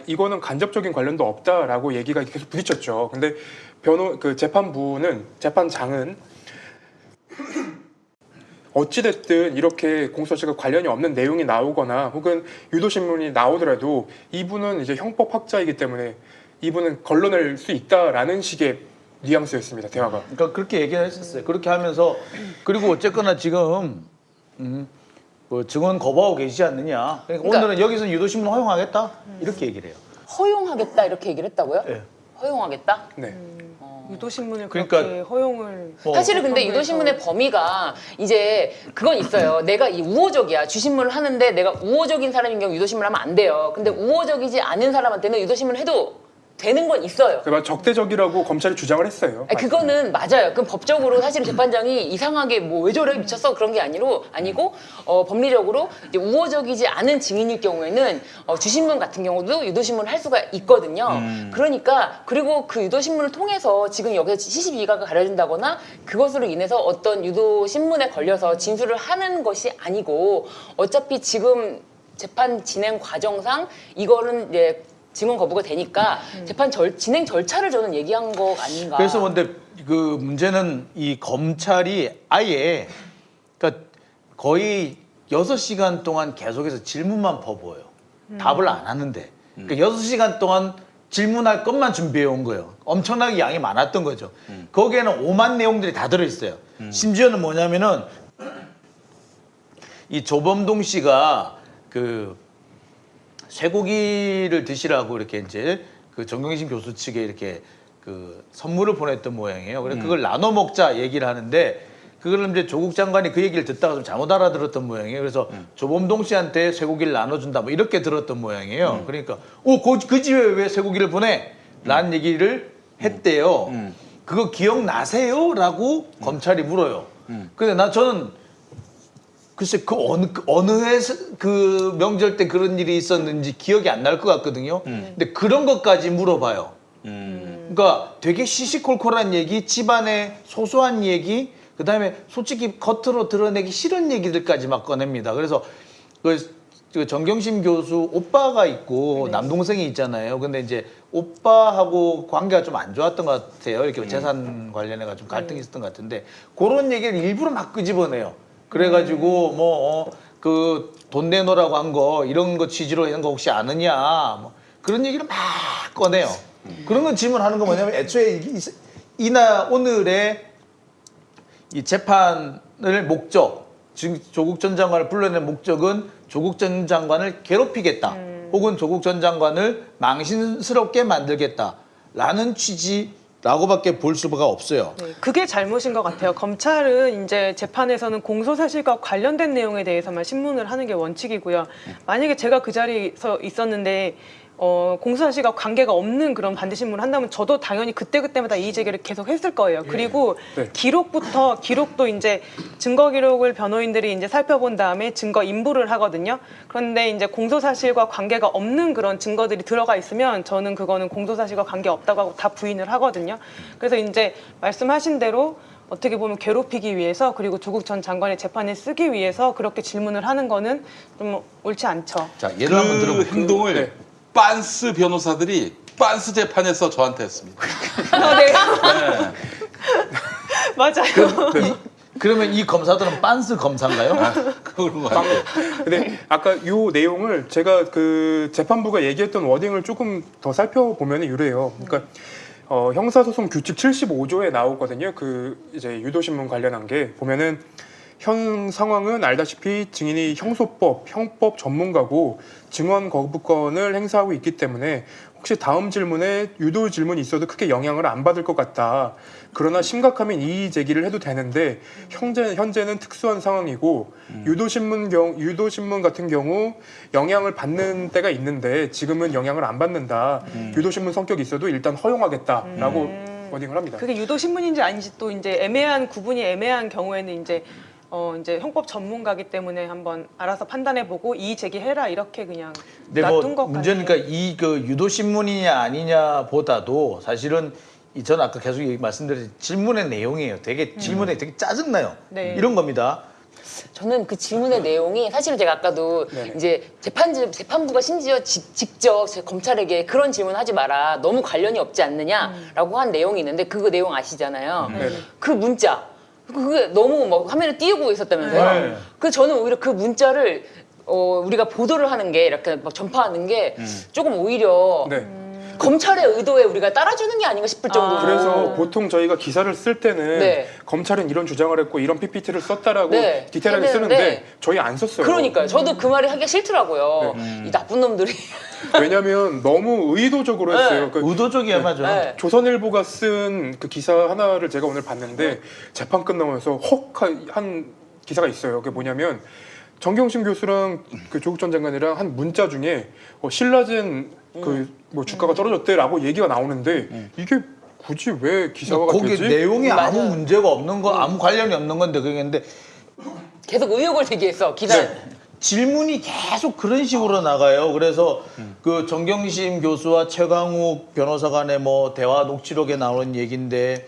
이거는 간접적인 관련도 없다라고 얘기가 계속 부딪혔죠. 근데 재판장은 어찌됐든 이렇게 공소사실과 관련이 없는 내용이 나오거나 혹은 유도신문이 나오더라도 이분은 이제 형법학자이기 때문에 이분은 걸러낼 수 있다라는 식의 뉘앙스였습니다. 대화가. 그러니까 그렇게 얘기를 했었어요. 그렇게 하면서 그리고 어쨌거나 지금 그 증언 거부하고 계시지 않느냐. 그러니까 오늘은 여기서 유도신문 허용하겠다 이렇게 얘기를 해요. 허용하겠다 이렇게 얘기를 했다고요? 예. 허용하겠다? 네. 유도신문을 그러니까- 그렇게 허용을 사실은 근데 재판부에서- 유도신문의 범위가 이제 그건 있어요. 내가 이 우호적이야. 주신문을 하는데 내가 우호적인 사람인 경우 유도신문을 하면 안 돼요. 근데 우호적이지 않은 사람한테는 유도신문을 해도 되는 건 있어요. 그러니까 적대적이라고 검찰이 주장을 했어요. 아니, 그거는 맞아요. 그럼 법적으로 사실은 재판장이 이상하게 뭐 왜 저래 미쳤어 그런 게 아니고 법리적으로 이제 우호적이지 않은 증인일 경우에는 주신문 같은 경우도 유도신문을 할 수가 있거든요. 그러니까 그리고 그 유도신문을 통해서 지금 여기서 시시비가가 가려진다거나 그것으로 인해서 어떤 유도신문에 걸려서 진술을 하는 것이 아니고 어차피 지금 재판 진행 과정상 이거는 이제 증언 거부가 되니까 재판 진행 절차를 저는 얘기한 거 아닌가. 그래서 근데 그 문제는 이 검찰이 아예 그러니까 거의 6시간 동안 계속해서 질문만 퍼부어요. 답을 안 하는데. 그러니까 6시간 동안 질문할 것만 준비해 온 거예요. 엄청나게 양이 많았던 거죠. 거기에는 오만 내용들이 다 들어있어요. 심지어는 뭐냐면은 이 조범동 씨가 그 쇠고기를 드시라고 이렇게 이제 그 정경심 교수 측에 이렇게 그 선물을 보냈던 모양이에요. 그래서 그걸 나눠 먹자 얘기를 하는데 그걸 이제 조국 장관이 그 얘기를 듣다가 좀 잘못 알아들었던 모양이에요. 그래서 조범동 씨한테 쇠고기를 나눠준다 뭐 이렇게 들었던 모양이에요. 그러니까 그 집에 왜 쇠고기를 보내? 라는 얘기를 했대요. 그거 기억나세요? 라고 검찰이 물어요. 근데 저는 글쎄 그 어느 해 그 명절 때 그런 일이 있었는지 기억이 안 날 것 같거든요. 근데 그런 것까지 물어봐요. 그러니까 되게 시시콜콜한 얘기, 집안의 소소한 얘기, 그다음에 솔직히 겉으로 드러내기 싫은 얘기들까지 막 꺼냅니다. 그래서 그 정경심 교수 오빠가 있고 남동생이 있잖아요. 근데 이제 오빠하고 관계가 좀 안 좋았던 것 같아요. 이렇게 재산 관련해가 좀 갈등이 있었던 것 같은데 그런 얘기를 일부러 막 끄집어내요. 그래가지고 그 돈 내놓으라고 한 거 이런 거 취지로 이런 거 혹시 아느냐 뭐 그런 얘기를 막 꺼내요. 그런 건 질문하는 거 뭐냐면 애초에 오늘의 이 재판을 목적, 지금 조국 전 장관을 불러낸 목적은 조국 전 장관을 괴롭히겠다, 혹은 조국 전 장관을 망신스럽게 만들겠다라는 취지라고밖에 볼 수가 없어요. 네, 그게 잘못인 것 같아요. 검찰은 이제 재판에서는 공소사실과 관련된 내용에 대해서만 신문을 하는 게 원칙이고요. 만약에 제가 그 자리에서 있었는데 공소사실과 관계가 없는 그런 반대 신문을 한다면 저도 당연히 그때마다 이의 제기를 계속 했을 거예요. 그리고 네. 기록도 이제 증거 기록을 변호인들이 이제 살펴본 다음에 증거 인부를 하거든요. 그런데 이제 공소사실과 관계가 없는 그런 증거들이 들어가 있으면 저는 그거는 공소사실과 관계 없다고 하고 다 부인을 하거든요. 그래서 이제 말씀하신 대로 어떻게 보면 괴롭히기 위해서 그리고 조국 전 장관의 재판에 쓰기 위해서 그렇게 질문을 하는 거는 좀 옳지 않죠. 자, 예를 한번 그 들어볼게요. 행동을 네. 빤스 변호사들이 빤스 재판에서 저한테 했습니다. 네. 맞아요. 그러면 이 검사들은 빤스 검사인가요? 그런 거 같아요. 근데 아까 요 내용을 제가 그 재판부가 얘기했던 워딩을 조금 더 살펴보면 유래요. 그러니까 형사소송 규칙 75조에 나오거든요. 그 이제 유도신문 관련한 게 보면은 현 상황은 알다시피 증인이 형소법, 형법 전문가고 증언 거부권을 행사하고 있기 때문에 혹시 다음 질문에 유도 질문이 있어도 크게 영향을 안 받을 것 같다. 그러나 심각하면 이의 제기를 해도 되는데 현재는 특수한 상황이고 유도신문 같은 경우 영향을 받는 때가 있는데 지금은 영향을 안 받는다. 유도신문 성격이 있어도 일단 허용하겠다라고 워딩을 합니다. 그게 유도 신문인지 아닌지 또 이제 애매한 구분이 애매한 경우에는 이제 형법 전문가기 때문에 한번 알아서 판단해보고 이의 제기해라 이렇게 그냥 근데 놔둔 것 문제는 같아요. 그러니까 이 그 유도 신문이냐 아니냐보다도 사실은 저는 아까 계속 말씀드린 질문의 내용이에요. 되게 질문에 되게 짜증나요. 네. 이런 겁니다. 저는 그 질문의 내용이 사실은 제가 아까도 이제 재판부가 심지어 직접 검찰에게 그런 질문 하지 마라. 너무 관련이 없지 않느냐라고 한 내용이 있는데 그 내용 아시잖아요. 그 문자. 그게 너무 막 화면에 띄우고 있었다면서요. 네. 그래서 저는 오히려 그 문자를 우리가 보도를 하는 게 이렇게 막 전파하는 게 조금 오히려 네. 검찰의 의도에 우리가 따라주는 게 아닌가 싶을 정도로. 그래서 보통 저희가 기사를 쓸 때는 네. 검찰은 이런 주장을 했고 이런 PPT를 썼다라고 네. 디테일하게 해야 되는데 쓰는데 저희 안 썼어요. 그러니까요. 저도 그 말이 하기가 싫더라고요. 이 나쁜 놈들이. 왜냐하면 너무 의도적으로 했어요. 그 의도적이야 맞아. 네. 조선일보가 쓴 그 기사 하나를 제가 오늘 봤는데 재판 끝나면서 헉한 기사가 있어요. 그게 뭐냐면 정경심 교수랑 그 조국 전 장관이랑 한 문자 중에 신라젠 그 뭐 주가가 떨어졌대라고 얘기가 나오는데 이게 굳이 왜 기사화가 거기 되지? 내용이 아무 맞아요. 문제가 없는 거, 아무 관련이 없는 건데 그게 계속 의혹을 제기했어. 기자. 질문이 계속 그런 식으로 나가요. 그래서 그 정경심 교수와 최강욱 변호사 간의 뭐 대화 녹취록에 나오는 얘기인데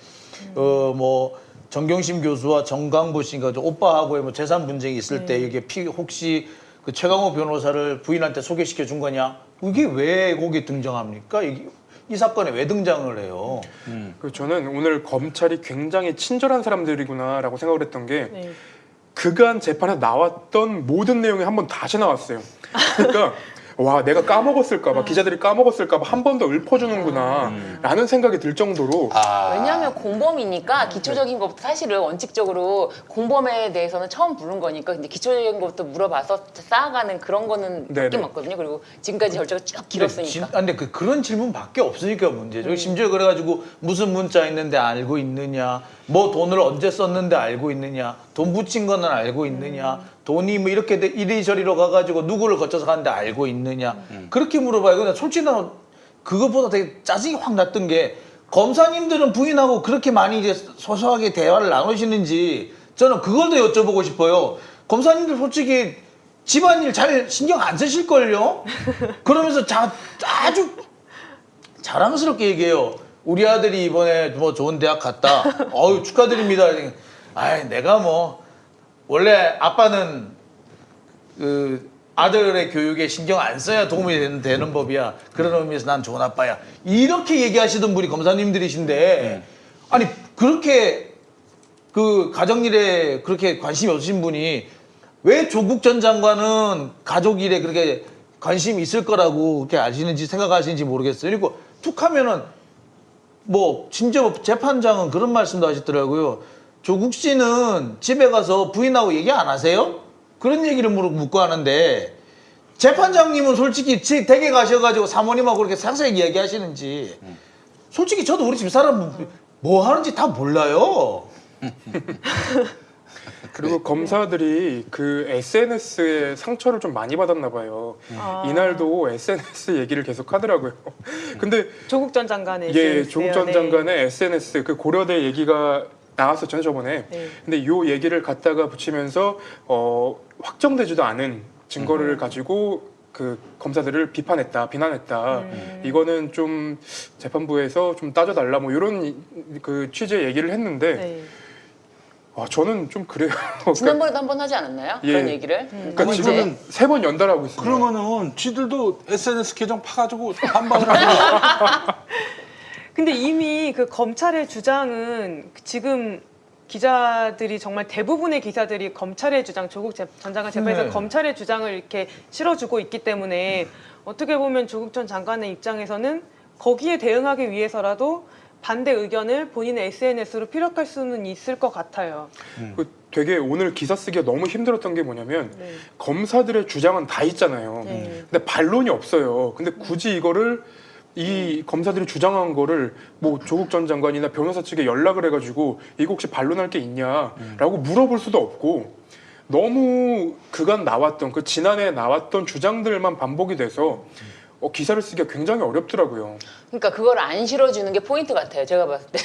뭐 정경심 교수와 정강보 씨가 오빠하고의 뭐 재산 분쟁이 있을 때 이게 혹시 그 최강욱 변호사를 부인한테 소개시켜 준 거냐? 이게 왜 거기 등장합니까? 이 사건에 왜 등장을 해요? 그 저는 오늘 검찰이 굉장히 친절한 사람들이구나라고 생각을 했던 게 네. 그간 재판에 나왔던 모든 내용이 한 번 다시 나왔어요. 그러니까 와 내가 까먹었을까봐 기자들이 까먹었을까봐 한 번 더 읊어주는구나라는 생각이 들 정도로 왜냐하면 공범이니까 기초적인 것부터 사실은 원칙적으로 공범에 대해서는 처음 부른 거니까 근데 기초적인 것부터 물어봐서 쌓아가는 그런 거는 네네. 맞긴 맞거든요. 그리고 지금까지 절차가 쭉 길었으니까. 근데 그런 질문밖에 없으니까 문제죠. 심지어 그래가지고 무슨 문자 있는데 알고 있느냐, 뭐 돈을 언제 썼는데 알고 있느냐, 돈 붙인 거는 알고 있느냐, 돈이 뭐 이렇게 이리저리로 가가지고 누구를 거쳐서 가는데 알고 있느냐 그렇게 물어봐요. 근데 솔직히 나는 그것보다 되게 짜증이 확 났던 게 검사님들은 부인하고 그렇게 많이 이제 소소하게 대화를 나누시는지 저는 그걸 더 여쭤보고 싶어요. 검사님들 솔직히 집안일 잘 신경 안 쓰실걸요? 그러면서 아주 자랑스럽게 얘기해요. 우리 아들이 이번에 뭐 좋은 대학 갔다. 어유 축하드립니다. 아이 내가 뭐 원래 아빠는 그 아들의 교육에 신경 안 써야 도움이 되는 법이야. 그런 의미에서 난 좋은 아빠야. 이렇게 얘기하시던 분이 검사님들이신데 아니 그렇게 그 가정일에 그렇게 관심이 없으신 분이 왜 조국 전 장관은 가족 일에 그렇게 관심이 있을 거라고 그렇게 아시는지 생각하시는지 모르겠어요. 그리고 툭 하면은 뭐 심지어 재판장은 그런 말씀도 하시더라고요. 조국 씨는 집에 가서 부인하고 얘기 안 하세요? 그런 얘기를 묻고 하는데 재판장님은 솔직히 댁에 가셔가지고 사모님하고 그렇게 상세히 이야기하시는지 솔직히 저도 우리 집사람 뭐 하는지 다 몰라요. 그리고 검사들이 그 SNS에 상처를 좀 많이 받았나 봐요. 이날도 SNS 얘기를 계속 하더라고요. 근데 조국 전 장관의 예, SNS예요. 조국 전 네. 장관의 SNS 그 고려대 얘기가 나왔었죠 저번에. 네. 근데 요 얘기를 갖다가 붙이면서 확정되지도 않은 증거를 가지고 그 검사들을 비난했다. 이거는 좀 재판부에서 좀 따져달라 뭐 이런 그 취지의 얘기를 했는데 네. 저는 좀 그래요. 지난번에도 한 번 하지 않았나요? 예. 그런 얘기를? 그러니까 지금 3번 연달하고 있습니다. 그러면은 쥐들도 SNS 계정 파가지고 반박을 하고 근데 이미 그 검찰의 주장은 지금 기자들이 정말 대부분의 기사들이 검찰의 주장, 조국 전 장관 재판에서 네. 검찰의 주장을 이렇게 실어주고 있기 때문에 어떻게 보면 조국 전 장관의 입장에서는 거기에 대응하기 위해서라도 반대 의견을 본인의 SNS로 피력할 수는 있을 것 같아요. 그 되게 오늘 기사 쓰기가 너무 힘들었던 게 뭐냐면 네. 검사들의 주장은 다 있잖아요. 네. 근데 반론이 없어요. 근데 굳이 이거를 이 검사들이 주장한 거를 뭐 조국 전 장관이나 변호사 측에 연락을 해가지고 이거 혹시 반론할 게 있냐라고 물어볼 수도 없고 너무 그간 나왔던 그 지난해 나왔던 주장들만 반복이 돼서 기사를 쓰기가 굉장히 어렵더라고요. 그러니까 그걸 안 실어주는 게 포인트 같아요. 제가 봤을 때.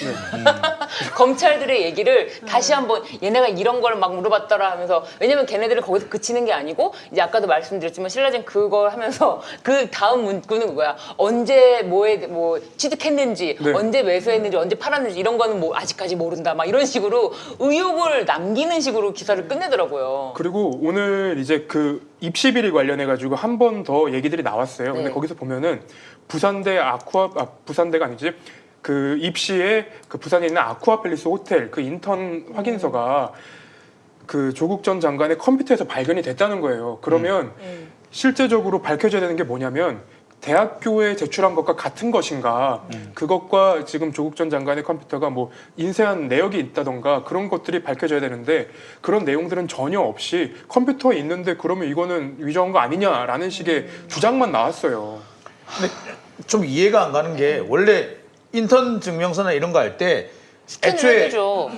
검찰들의 얘기를 다시 한번 얘네가 이런 걸 막 물어봤더라 하면서 왜냐면 걔네들은 거기서 그치는 게 아니고 이제 아까도 말씀드렸지만 신라젠 그걸 하면서 그 다음 문구는 그거야. 언제 뭐 취득했는지 네. 언제 매수했는지 언제 팔았는지 이런 거는 뭐 아직까지 모른다 막 이런 식으로 의혹을 남기는 식으로 기사를 끝내더라고요. 그리고 오늘 이제 그 입시 비리 관련해 가지고 한 번 더 얘기들이 나왔어요. 근데 네. 거기서 보면은 부산대가 아니지. 그 입시에 그 부산에 있는 아쿠아팰리스 호텔 그 인턴 확인서가 그 조국 전 장관의 컴퓨터에서 발견이 됐다는 거예요. 그러면 실제적으로 밝혀져야 되는 게 뭐냐면 대학교에 제출한 것과 같은 것인가 그것과 지금 조국 전 장관의 컴퓨터가 뭐 인쇄한 내역이 있다던가 그런 것들이 밝혀져야 되는데 그런 내용들은 전혀 없이 컴퓨터에 있는데 그러면 이거는 위조한 거 아니냐라는 식의 주장만 나왔어요. 근데 좀 이해가 안 가는 게 원래 인턴 증명서나 이런 거 할 때 스캔을 애초에 해주죠.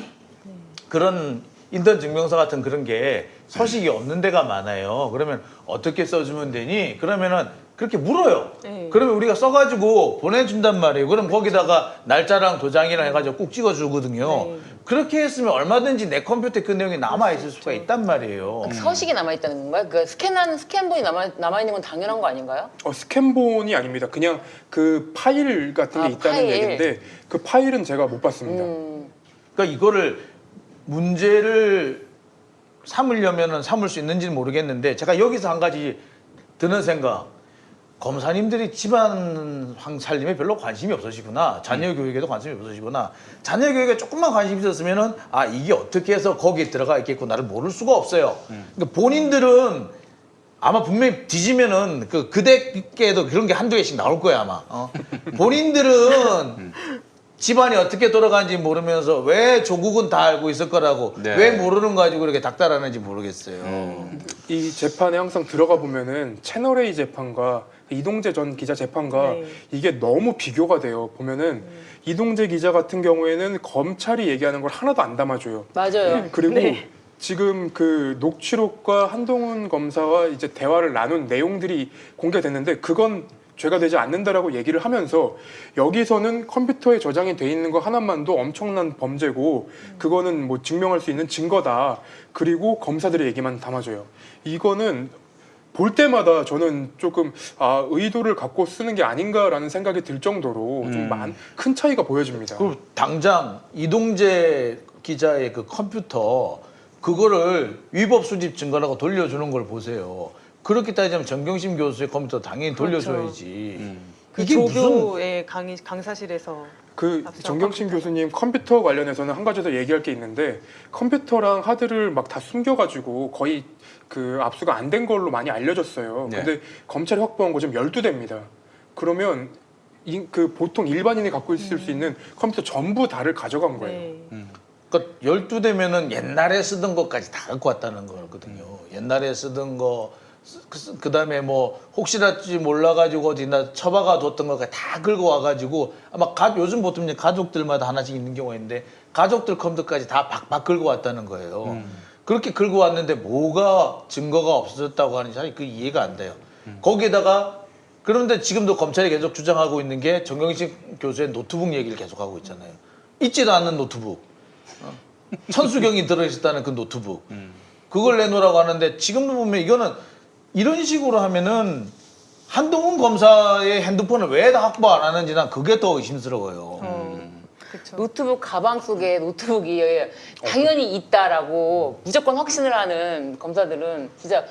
그런 인턴 증명서 같은 그런 게 서식이 없는 데가 많아요. 그러면 어떻게 써주면 되니? 그러면은 그렇게 물어요. 네. 그러면 우리가 써가지고 보내준단 말이에요. 그럼 거기다가 날짜랑 도장이랑 해가지고 꼭 찍어주거든요. 네. 그렇게 했으면 얼마든지 내 컴퓨터에 그 내용이 남아있을 수가 있단 말이에요. 서식이 남아있다는 건가요? 그 스캔본이 남아있는 건 당연한 거 아닌가요? 스캔본이 아닙니다. 그냥 그 파일 같은 게 있다는 파일. 얘기인데 그 파일은 제가 못 봤습니다. 그러니까 이거를 문제를 삼으려면은 삼을 수 있는지는 모르겠는데 제가 여기서 한 가지 드는 생각. 검사님들이 집안 살림에 별로 관심이 없으시구나. 자녀 교육에도 관심이 없으시구나. 자녀 교육에 조금만 관심이 있었으면은 아 이게 어떻게 해서 거기에 들어가 있겠구나를 모를 수가 없어요. 그러니까 본인들은 아마 분명히 뒤지면은 그대께도 그런 게 한두 개씩 나올 거야 아마. 본인들은 집안이 어떻게 돌아가는지 모르면서 왜 조국은 다 알고 있을 거라고 네. 왜 모르는 거 가지고 이렇게 닥달하는지 모르겠어요. 이 재판에 항상 들어가 보면은 채널A 재판과 이동재 전 기자 재판과 네. 이게 너무 비교가 돼요. 보면은 이동재 기자 같은 경우에는 검찰이 얘기하는 걸 하나도 안 담아줘요. 맞아요. 그리고 네. 지금 그 녹취록과 한동훈 검사와 이제 대화를 나눈 내용들이 공개됐는데 그건 죄가 되지 않는다라고 얘기를 하면서 여기서는 컴퓨터에 저장이 돼 있는 거 하나만도 엄청난 범죄고 그거는 뭐 증명할 수 있는 증거다. 그리고 검사들의 얘기만 담아줘요. 이거는 볼 때마다 저는 조금 의도를 갖고 쓰는 게 아닌가라는 생각이 들 정도로 좀 큰 차이가 보여집니다. 그리고 당장 이동재 기자의 그 컴퓨터 그거를 위법 수집 증거라고 돌려주는 걸 보세요. 그렇게 따지면 정경심 교수의 컴퓨터 당연히 돌려줘야지. 그 이게 무슨 조교의 강사실에서 그 앞서 정경심 컴퓨터. 교수님 컴퓨터 관련해서는 한 가지 더 얘기할 게 있는데 컴퓨터랑 하드를 막 다 숨겨가지고 거의 그 압수가 안 된 걸로 많이 알려졌어요. 네. 근데 검찰이 확보한 거 지금 12대입니다. 그러면 그 보통 일반인이 갖고 있을 수 있는 컴퓨터 전부 다를 가져간 거예요. 네. 그러니까 12대면은 옛날에 쓰던 것까지 다 갖고 왔다는 거거든요. 옛날에 쓰던 거 그다음에 뭐 혹시라지 몰라가지고 어디나 처박아 뒀던 것까지 다 긁어 와가지고 아마 요즘 보통 이제 가족들마다 하나씩 있는 경우가 있는데 가족들 컴퓨터까지 다 박박 긁어 왔다는 거예요. 그렇게 긁어 왔는데 뭐가 증거가 없어졌다고 하는지 사실 그 이해가 안 돼요. 거기에다가 그런데 지금도 검찰이 계속 주장하고 있는 게 정경심 교수의 노트북 얘기를 계속하고 있잖아요. 있지도 않는 노트북. 천수경이 들어있었다는 그 노트북. 그걸 내놓으라고 하는데 지금도 보면 이거는 이런 식으로 하면은 한동훈 검사의 핸드폰을 왜 다 확보 안 하는지 난 그게 더 의심스러워요. 그쵸. 노트북 가방 속에 노트북이 당연히 있다라고 무조건 확신을 하는 검사들은 진짜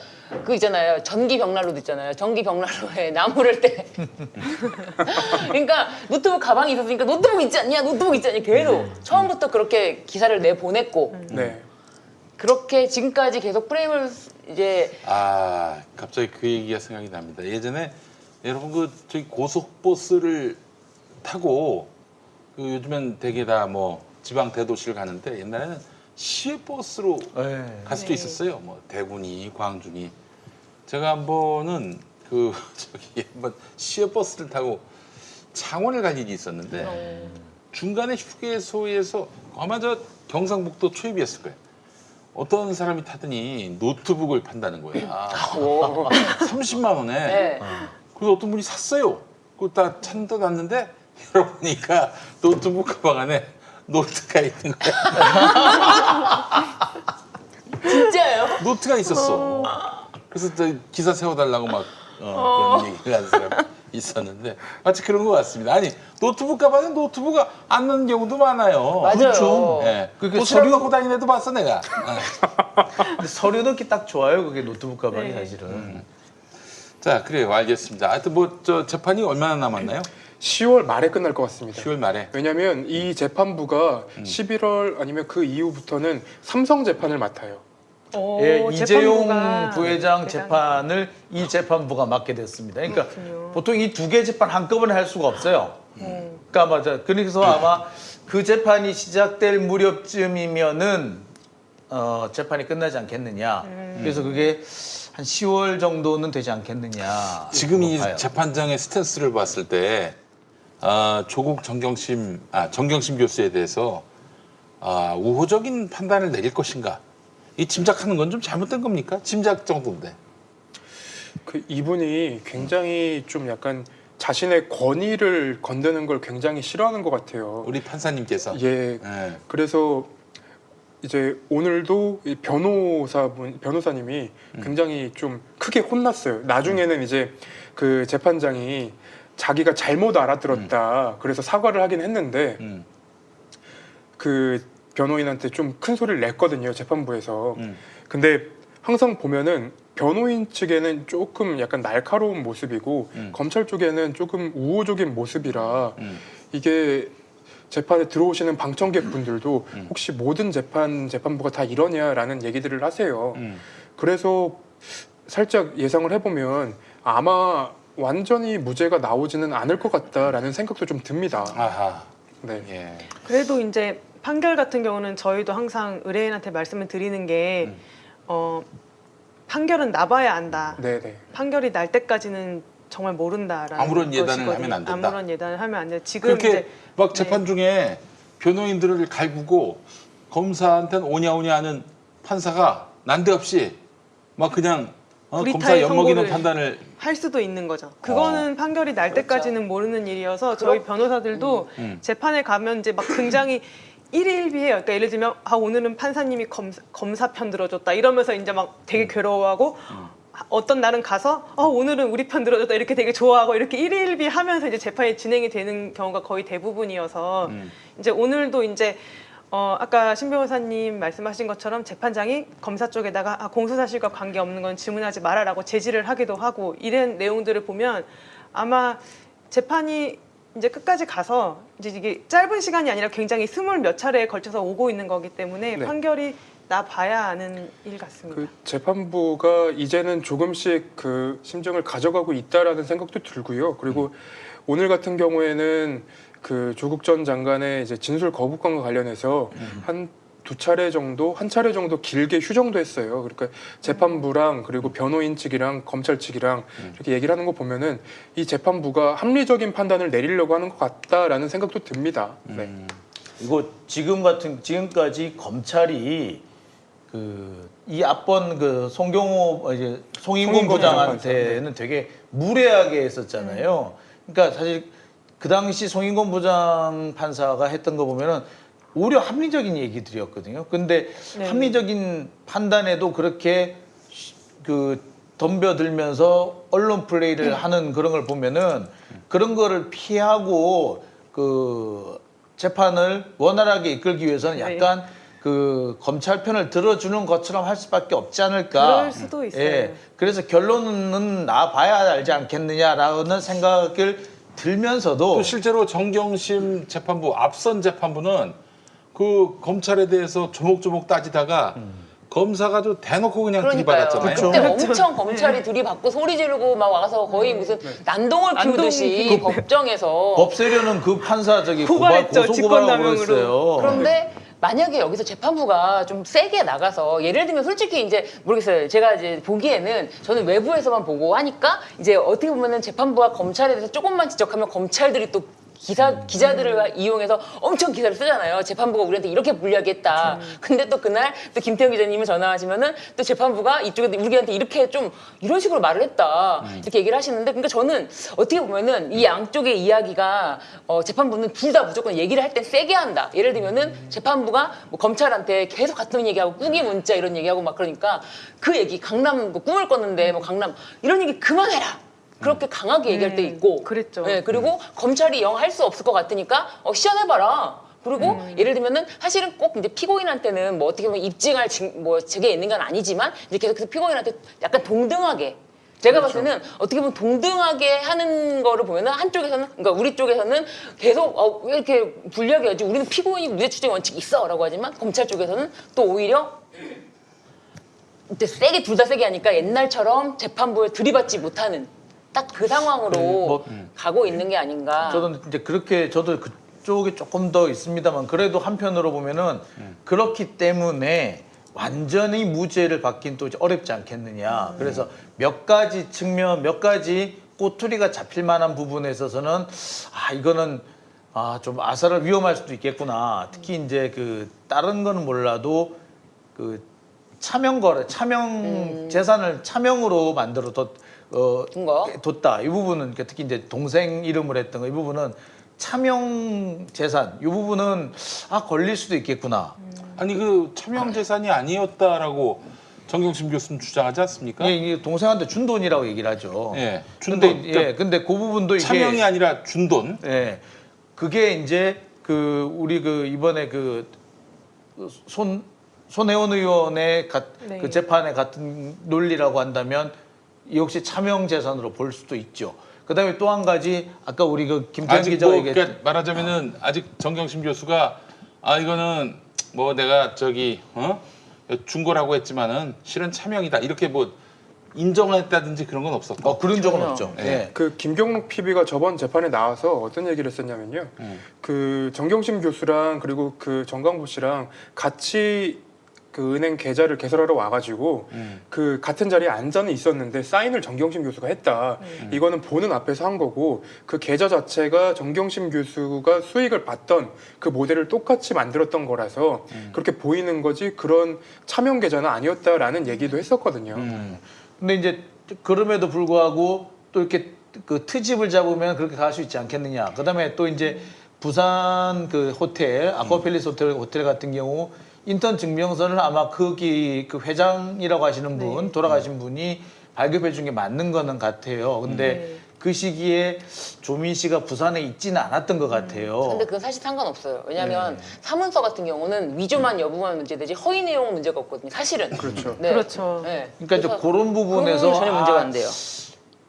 그 있잖아요. 전기 벽난로도 있잖아요. 전기 벽난로에 나무를 때 그러니까 노트북 가방이 있었으니까 노트북 있지 않냐? 노트북 있지 않냐? 계속 처음부터 그렇게 기사를 내보냈고 네. 그렇게 지금까지 계속 프레임을 이제 갑자기 그 얘기가 생각이 납니다. 예전에 여러분 그 저기 고속버스를 타고 그 요즘엔 대개 다 뭐 지방 대도시를 가는데 옛날에는 시외버스로 갈 수도 있었어요. 뭐 대구니 광주니. 제가 한 번은 그 저기 한번 시외버스를 타고 창원을 갈 일이 있었는데 중간에 휴게소에서 아마 저 경상북도 초입이었을 거예요. 어떤 사람이 타더니 노트북을 판다는 거야. 30만 원에. 네. 그래서 어떤 분이 샀어요. 그거 다 찾다 놨는데 열어보니까 노트북 가방 안에 노트가 있는 거야. 진짜예요? 노트가 있었어. 그래서 저 기사 세워달라고 막 그런 얘기를 하는 사람이 있었는데 마치 그런 것 같습니다. 아니 노트북 가방에 노트북을 안 넣는 경우도 많아요. 맞아요. 그렇죠. 예. 그게 도시락 서류- 갖고 다니는 애도 봤어 내가. 근데 서류 넣기 딱 좋아요. 그게 노트북 가방이 사실은. 자 그래요 알겠습니다. 하여튼 뭐 저 재판이 얼마나 남았나요? 10월 말에 끝날 것 같습니다. 10월 말에. 왜냐하면 이 재판부가 11월 아니면 그 이후부터는 삼성 재판을 맡아요. 예, 이재용 재판부가 부회장 대단히- 재판을 이 재판부가 맡게 됐습니다. 그러니까 그렇군요. 보통 이 두 개 재판 한꺼번에 할 수가 없어요. 그러니까 맞아. 그래서 아마 그 재판이 시작될 무렵쯤이면은 재판이 끝나지 않겠느냐. 그래서 그게 한 10월 정도는 되지 않겠느냐. 지금 이 봐요. 재판장의 스탠스를 봤을 때 조국 정경심 교수에 대해서 우호적인 판단을 내릴 것인가? 이 짐작하는 건 좀 잘못된 겁니까? 짐작 정도인데. 그 이분이 굉장히 좀 약간 자신의 권위를 건드는 걸 굉장히 싫어하는 것 같아요. 우리 판사님께서. 예. 예. 그래서 이제 오늘도 이 변호사님이 굉장히 좀 크게 혼났어요. 나중에는 이제 그 재판장이 자기가 잘못 알아들었다. 그래서 사과를 하긴 했는데 그 변호인한테 좀 큰 소리를 냈거든요. 재판부에서. 근데 항상 보면은 변호인 측에는 조금 약간 날카로운 모습이고 검찰 쪽에는 조금 우호적인 모습이라 이게 재판에 들어오시는 방청객 분들도 혹시 모든 재판부가 다 이러냐라는 얘기들을 하세요. 그래서 살짝 예상을 해보면 아마 완전히 무죄가 나오지는 않을 것 같다라는 생각도 좀 듭니다. 아하. 네. 예. 그래도 이제 판결 같은 경우는 저희도 항상 의뢰인한테 말씀을 드리는 게 판결은 나봐야 안다. 네네. 판결이 날 때까지는 정말 모른다라는 아무런 예단을 것이거든요. 하면 안 된다. 아무런 예단을 하면 안 돼. 지금 그렇게 이제 막 재판 중에 변호인들을 갈구고 검사한테는 오냐오냐 하는 판사가 난데없이 막 그냥 검사 불이타의 엿먹이는 선고를 판단을 할 수도 있는 거죠. 그거는 판결이 날 때까지는 모르는 일이어서 저희 변호사들도 재판에 가면 이제 막 굉장히 일희일비해요. 그러니까 예를 들면 오늘은 판사님이 검사 편 들어줬다 이러면서 이제 막 되게 괴로워하고 어떤 날은 가서 오늘은 우리 편 들어줬다 이렇게 되게 좋아하고 이렇게 일희일비하면서 이제 재판이 진행이 되는 경우가 거의 대부분이어서 이제 오늘도 이제 아까 신 변호사님 말씀하신 것처럼 재판장이 검사 쪽에다가 공소사실과 관계없는 건 질문하지 마라라고 제지를 하기도 하고 이런 내용들을 보면 아마 재판이 이제 끝까지 가서 이제 이게 짧은 시간이 아니라 굉장히 20몇 차례에 걸쳐서 오고 있는 거기 때문에 네. 판결이 나 봐야 아는 일 같습니다. 그 재판부가 이제는 조금씩 그 심정을 가져가고 있다라는 생각도 들고요. 그리고 오늘 같은 경우에는 그 조국 전 장관의 이제 진술 거부권과 관련해서 한 차례 정도 길게 휴정도 했어요. 그러니까 재판부랑 그리고 변호인 측이랑 검찰 측이랑 이렇게 얘기를 하는 거 보면은 이 재판부가 합리적인 판단을 내리려고 하는 것 같다라는 생각도 듭니다. 네. 이거 지금까지 검찰이 이 앞번 그 송인곤 송인곤 부장한테는 되게 무례하게 했었잖아요. 그러니까 사실 그 당시 송인곤 부장 판사가 했던 거 보면은 오히려 합리적인 얘기들이었거든요. 근데 네. 합리적인 판단에도 그렇게 덤벼들면서 언론 플레이를 하는 그런 걸 보면은 그런 거를 피하고 재판을 원활하게 이끌기 위해서는 네. 약간 그 검찰 편을 들어주는 것처럼 할 수밖에 없지 않을까. 그럴 수도 있어요. 예. 그래서 결론은 나봐야 알지 않겠느냐라는 생각을 들면서도 또 실제로 정경심 재판부 앞선 재판부는 그 검찰에 대해서 조목조목 따지다가 검사가 아주 대놓고 그냥 그러니까요. 들이받았잖아요. 그때 엄청 검찰이 들이받고 소리 지르고 막 와서 거의 무슨 난동을 피우듯이 법정에서. 법세련은 그 판사 저기 고발했죠, 고소고발하고 직권남용으로. 그랬어요. 그런데 만약에 여기서 재판부가 좀 세게 나가서 예를 들면 솔직히 이제 모르겠어요. 제가 이제 보기에는 저는 외부에서만 보고 하니까 이제 어떻게 보면은 재판부가 검찰에 대해서 조금만 지적하면 검찰들이 또 기자들을 이용해서 엄청 기사를 쓰잖아요. 재판부가 우리한테 이렇게 불리하겠다. 근데 또 그날 또 김태형 기자님이 전화하시면은 또 재판부가 이쪽에 우리한테 이렇게 좀 이런 식으로 말을 했다. 이렇게 얘기를 하시는데 그러니까 저는 어떻게 보면은 이 양쪽의 이야기가 재판부는 둘 다 무조건 얘기를 할 땐 세게 한다. 예를 들면은 재판부가 뭐 검찰한테 계속 같은 얘기하고 꾸기 문자 이런 얘기하고 막 그러니까 그 얘기 강남 뭐 꿈을 꿨는데 뭐 강남 이런 얘기 그만해라. 그렇게 강하게 얘기할 때 있고 그랬죠. 네, 그리고 검찰이 영 할 수 없을 것 같으니까 시연해봐라. 그리고 예를 들면은 사실은 꼭 이제 피고인한테는 뭐 어떻게 보면 입증할 뭐 저게 있는 건 아니지만 이제 계속해서 피고인한테 약간 동등하게 제가 봤을 때는 어떻게 보면 동등하게 하는 거를 보면은 한쪽에서는 그러니까 우리 쪽에서는 계속 왜 이렇게 불리하게 하지 우리는 피고인이 무죄 추정 원칙 있어라고 하지만 검찰 쪽에서는 또 오히려 이제 세게 둘 다 세게 하니까 옛날처럼 재판부에 들이받지 못하는 딱 그 상황으로 가고 있는 게 아닌가. 저도 이제 그렇게 저도 그쪽이 조금 더 있습니다만 그래도 한편으로 보면은 그렇기 때문에 완전히 무죄를 받긴 또 어렵지 않겠느냐. 그래서 몇 가지 측면, 몇 가지 꼬투리가 잡힐 만한 부분에 있어서는 이거는 좀 아사를 위험할 수도 있겠구나. 특히 이제 그 다른 거는 몰라도 그 차명 거래, 차명 재산을 차명으로 만들어 뒀다. 이 부분은 특히 이제 동생 이름을 했던 거 이 부분은 차명 재산 이 부분은 걸릴 수도 있겠구나. 아니 그 차명 재산이 아니었다라고 정경심 교수님 주장하지 않습니까? 예, 이게 동생한테 준 돈이라고 얘기를 하죠. 예, 준 돈. 근데 그 부분도 이게 차명이 아니라 준 돈. 예, 그게 이제 우리 이번에 손혜원 의원의 네. 그 재판에 같은 논리라고 한다면 역시 차명 재산으로 볼 수도 있죠. 그다음에 또 한 가지 아까 우리 김태형 아직 기자가 그러니까 말하자면은 아직 정경심 교수가 이거는 뭐 내가 준 거라고 했지만은 실은 차명이다 이렇게 뭐 인정했다든지 그런 건 없었고. 그런 적은 전혀. 없죠. 예. 예. 그 김경록 PB가 저번 재판에 나와서 어떤 얘기를 했었냐면요. 그 정경심 교수랑 그리고 그 정강보 씨랑 같이 그 은행 계좌를 개설하러 와가지고 그 같은 자리에 앉아는 있었는데 사인을 정경심 교수가 했다. 이거는 보는 앞에서 한 거고 그 계좌 자체가 정경심 교수가 수익을 받던 그 모델을 똑같이 만들었던 거라서 그렇게 보이는 거지 그런 차명 계좌는 아니었다라는 얘기도 했었거든요. 근데 이제 그럼에도 불구하고 또 이렇게 그 트집을 잡으면 그렇게 갈 수 있지 않겠느냐. 그다음에 또 이제 부산 그 호텔 아쿠아팰리스 호텔 같은 경우 인턴 증명서를 아마 거기 그 회장이라고 하시는 분 돌아가신 분이 발급해 준 게 맞는 거는 같아요. 근데 그 시기에 조민 씨가 부산에 있지는 않았던 것 같아요. 근데 그건 사실 상관없어요. 왜냐하면 사문서 같은 경우는 위조만 여부만 문제되지 허위 내용은 문제가 없거든요. 사실은. 그렇죠. 네. 그렇죠. 네. 그러니까 이제 그래서 그런 부분에서 그건 전혀 문제가 안 돼요.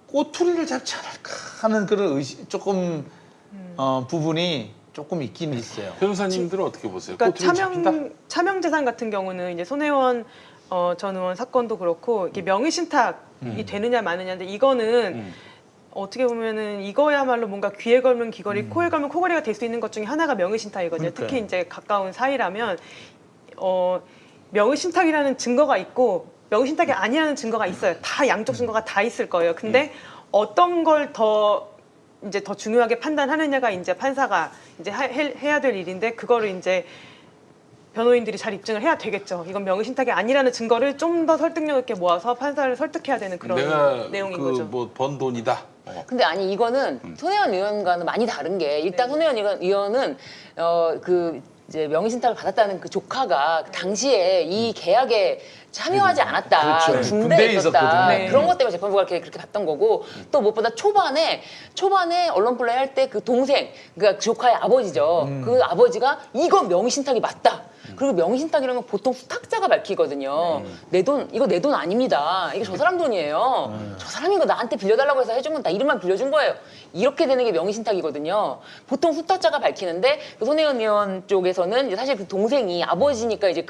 꼬투리를 잡지 않을까 하는 그런 조금 부분이 조금 있긴 있어요. 변호사님들은 어떻게 보세요? 그러니까 꼬투리 잡힌다? 차명 재산 같은 경우는 이제 손혜원 전 의원 사건도 그렇고 이게 명의 신탁이 되느냐 마느냐인데 이거는 어떻게 보면은 이거야말로 뭔가 귀에 걸면 귀걸이, 코에 걸면 코걸이가 될 수 있는 것 중에 하나가 명의 신탁이거든요. 그러니까요. 특히 이제 가까운 사이라면 명의 신탁이라는 증거가 있고 명의 신탁이 아니라는 증거가 있어요. 다 양쪽 증거가 다 있을 거예요. 근데 어떤 걸 더 중요하게 판단하느냐가 이제 판사가 이제 해야 될 일인데 그거를 이제 변호인들이 잘 입증을 해야 되겠죠. 이건 명의 신탁이 아니라는 증거를 좀 더 설득력 있게 모아서 판사를 설득해야 되는 그런 내가 내용인 거죠. 뭐 번 돈이다. 근데 아니 이거는 손혜원 의원과는 많이 다른 게 일단 손혜원 의원은 그 이제 명의신탁을 받았다는 그 조카가 당시에 이 계약에 참여하지 않았다. 그렇죠. 군대에 군대에 있었다. 있었거든요. 그런 것 때문에 재판부가 그렇게 봤던 거고 또 무엇보다 초반에 언론 플레이 할 때 그 동생 그러니까 조카의 아버지죠. 그 아버지가 이거 명의신탁이 맞다. 그리고 명의신탁이라는 건 보통 수탁자가 밝히거든요. 이거 내 돈 아닙니다. 이게 저 사람 돈이에요. 저 사람이 이거 나한테 빌려달라고 해서 해준 건 나 이름만 빌려준 거예요. 이렇게 되는 게 명의신탁이거든요. 보통 수탁자가 밝히는데 그 손혜원 의원 쪽에서는 이제 사실 그 동생이 아버지니까 이제